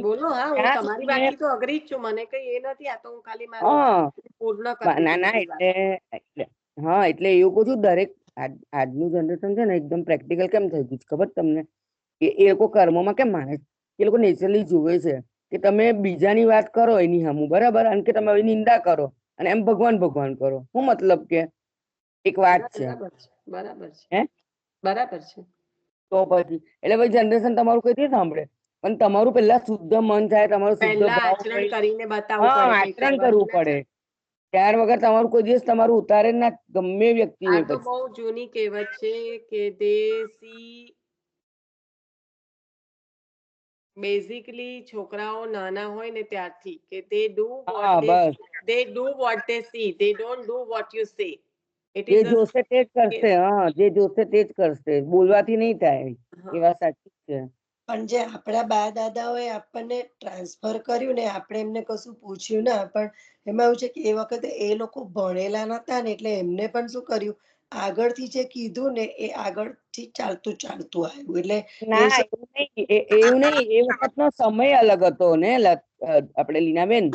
બોલો. હા, હું ત્યાં તમારી સુધીને વાતથી તો અઘરી જ છું. મને કઈ એ નથી. આ તો હું ખાલી મારું હા પૂર્ણ કરતી ના હતી ના, મારી વાત. હા એટલે એવું કહું છું, દરેક આજનું જનરેશન છે ને એકદમ પ્રેક્ટિકલ કેમ થઈ ગયું છે ખબર તમને? કે એ લોકો કર્મોમાં કેમ માને છે? એ લોકો નેચરલી જુએ છે કે તમે બીજાની વાત કરો એની સામું, બરાબર, અને કે તમે હવે નિંદા કરો અને એમ ભગવાન ભગવાન કરો. શું મતલબ કે એક વાત ના, છે, બરાબર છે, બરાબર છે, હે? બરાબર છે. તો પછી એટલે ભાઈ જનરેશન તમારું કઈ થી સાંભળે? પણ તમારું પેલા શુદ્ધ મન થાય, તમારો શુદ્ધ પહેલા ભાવ આચરણ હોય. કરીને બતાવવું હા, પડે, કઈ આચરણ કરવાનું કરવું ના પડે. ચાલે. ત્યાર વગર તમારું કોઈ દિવસ તમારું ઉતારે ના, ગમે એ વ્યક્તિ આ હોય તો પછી. બહુ જૂની કહેવત છે કે દેશી, બેઝિકલી છોકરાઓ નાના હોય ને ત્યારથી, કે દે ડુ હા બસ, what they see, they don't do what you say. It જે ઇઝ અ, જોશે તે જ કરશે. હા, જે જોશે તે જ કરશે, બોલવાથી નહીં થાય. એ વાત સાચી જ છે. પણ જે આપણા બા દાદાઓએ આપણને ટ્રાન્સફર કર્યું ને, આપણે એમને કશું પૂછ્યું ના, પણ એમાં એવું છે કે એ વખતે એ લોકો ભણેલા નતા ને, એટલે એમને પણ શું કર્યું, આગળથી જે કીધું ને એ આગળથી ચાલતું ચાલતું આવ્યું. એટલે એવું ના છે, એવું નહીં, એવું નહીં, એ વખતનો સમય અલગ હતો ને આપણે લીનાબેન.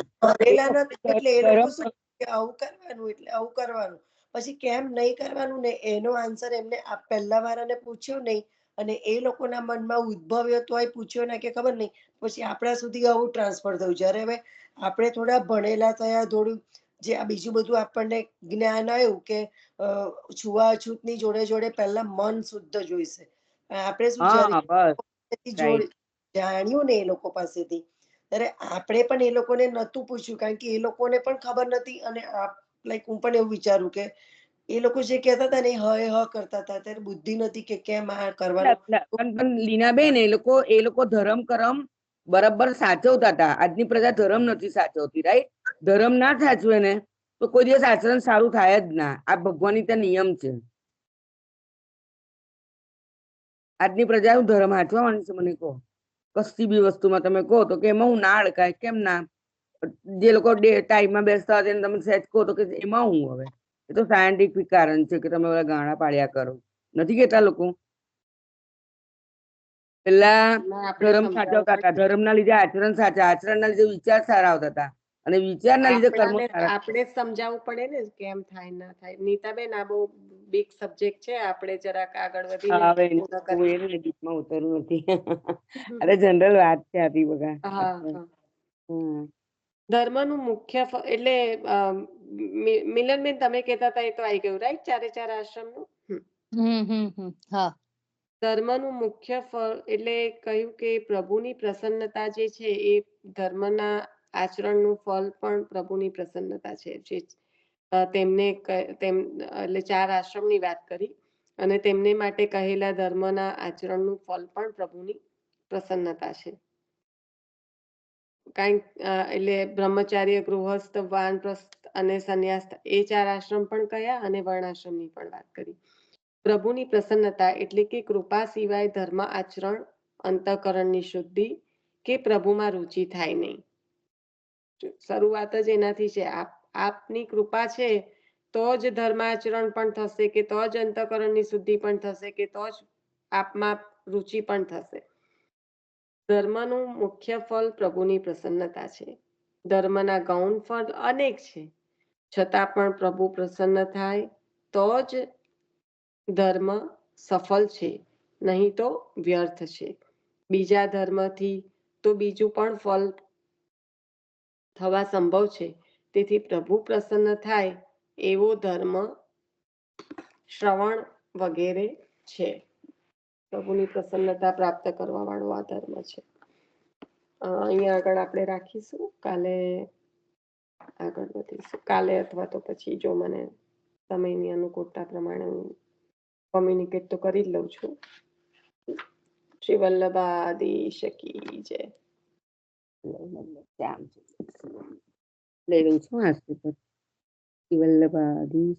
એ ભણેલા વખતે નતા એટલે એ લોકો ધર્મ શું કે આવું કરવાનું, એટલે આવું કરવાનું. પછી કેમ નહીં કરવાનું ને એનો આન્સર એમને પહેલા વાળાને પૂછ્યો નહીં, અને એ લોકોના મનમાં ઉદ્ભવ્યો તોય પૂછ્યો ના કે ખબર નહીં. પછી આપણા સુધી આવું ટ્રાન્સફર થયું. જ્યારે હવે આપણે થોડા ભણેલા થયા, થોડું જે આ બીજું બધું આપણને જ્ઞાન આવ્યું કે છૂવાછૂતની જોડે જોડે પહેલા મન શુદ્ધ જોઈશે. આપણે શું જ્યારે હા બસ, જોડ રાઈટ. જાણ્યું ને એ લોકો પાસેથી, ત્યારે આપણે પણ એ લોકોને નહોતું પૂછ્યું, કારણ કે એ લોકોને પણ ખબર નથી. અને લાઈક હું પણ એવું વિચારું કે એ લોકો જે કહેતા હતા ને એ હ કરતા હતા, ત્યારે બુદ્ધિ નથી કે કેમ આ કરવાનું. પણ લીનાબેન, એ લોકો ધર્મ કરમ બરાબર સાચવતા હતા. આજની પ્રજા ધર્મ નથી સાચવતી, રાઈટ? ધર્મ ના સાચવે ને તો કોઈ દિવસ આચરણ સારું થાય જ ના. આ ભગવાનની ત્યાં નિયમ છે. આજની પ્રજા ધર્મ સાચવવાની છે? મને કહો, કશી બી વસ્તુમાં તમે કહો તો કે એમાં હું ના અડકાય, કેમ ના? જે લોકો ટાઈમમાં બેસતા હોય એને તમે સહેજ કહો તો કે એમાં હું હવે, એ તો સાયન્ટિફિક કારણ છે કે તમે બધા ગાણા પાડ્યા કરો, નથી કેતા લોકો? પેલા ના, આપણે ધર્મ સમજાવવું સાચવતા હતા, પડે. ધર્મના લીધે આચરણ સાચા, આચરણના લીધે વિચાર સારા આવતા હતા, અને વિચારના લીધે કર્મો સારા. આપણે જ સમજાવવું પડે ને કેમ થાય ના થાય. નીતાબેન, આ બહુ બિગ સબ્જેક્ટ છે, આપણે જરાક આગળ વધીને હવે પૂર્ણ હું કરીએ. એને ડીપમાં ઉતરવું નથી. અરે જનરલ વાત છે આથી બગા. હા, હા. હમ. ધર્મનું મુખ્ય એટલે મિલનબેન તમે કહેતા હતા એ તો આવી ગયું, રાઈટ? ચારે ચાર આશ્રમનું. હા. ધર્મનું મુખ્ય ફળ એટલે કહ્યું કે પ્રભુની પ્રસન્નતા જે છે એ ધર્મના આચરણનું ફળ પણ પ્રભુની પ્રસન્નતા છે. જે તેમને એટલે ચાર આશ્રમની વાત કરી, અને તેમને માટે કહેલા ધર્મના આચરણનું ફળ પણ પ્રભુની પ્રસન્નતા છે. એટલે બ્રહ્મચાર્ય, ગૃહસ્થ, વાનપ્રસ્થ અને સંન્યાસ, એ ચાર આશ્રમ પણ કયા, અને વર્ણાશ્રમની પણ વાત કરી. પ્રભુની પ્રસન્નતા એટલે કે કૃપા સિવાય ધર્મ આચરણ, અંતઃકરણની શુદ્ધિ કે પ્રભુમાં રુચિ થાય નહીં. શરૂઆત જ એનાથી છે. આપની કૃપા છે તો જ ધર્માચરણ પણ થશે, કે તો જ અંતઃકરણની શુદ્ધિ પણ થશે, કે તો જ આપમાં રુચિ પણ થશે. ધર્મનું મુખ્ય ફળ પ્રભુની પ્રસન્નતા છે. ધર્મના ગૌણ ફળ અનેક છે, છતાં પણ પ્રભુ પ્રસન્ન થાય તો જ ધર્મ સફળ છે, નહીં તો વ્યર્થ છે. બીજા ધર્મથી તો બીજું પણ ફળ થવા સંભવ છે. તેથી પ્રભુ પ્રસન્ન થાય એવો ધર્મ શ્રવણ વગેરે છે. પ્રભુની પ્રસન્નતા પ્રાપ્ત કરવા વાળો આ ધર્મ છે. અહીંયા આગળ આપણે રાખીશું. કાલે આગળ વધીશું. કાલે અથવા તો પછી જો મને સમયની અનુકૂળતા પ્રમાણે હું કોમ્યુનિકેટ તો કરી જ લઉં છું. શ્રી વલ્લભાધીશ કી જય. લઈ લઉં છું. વલ્લભાધીશ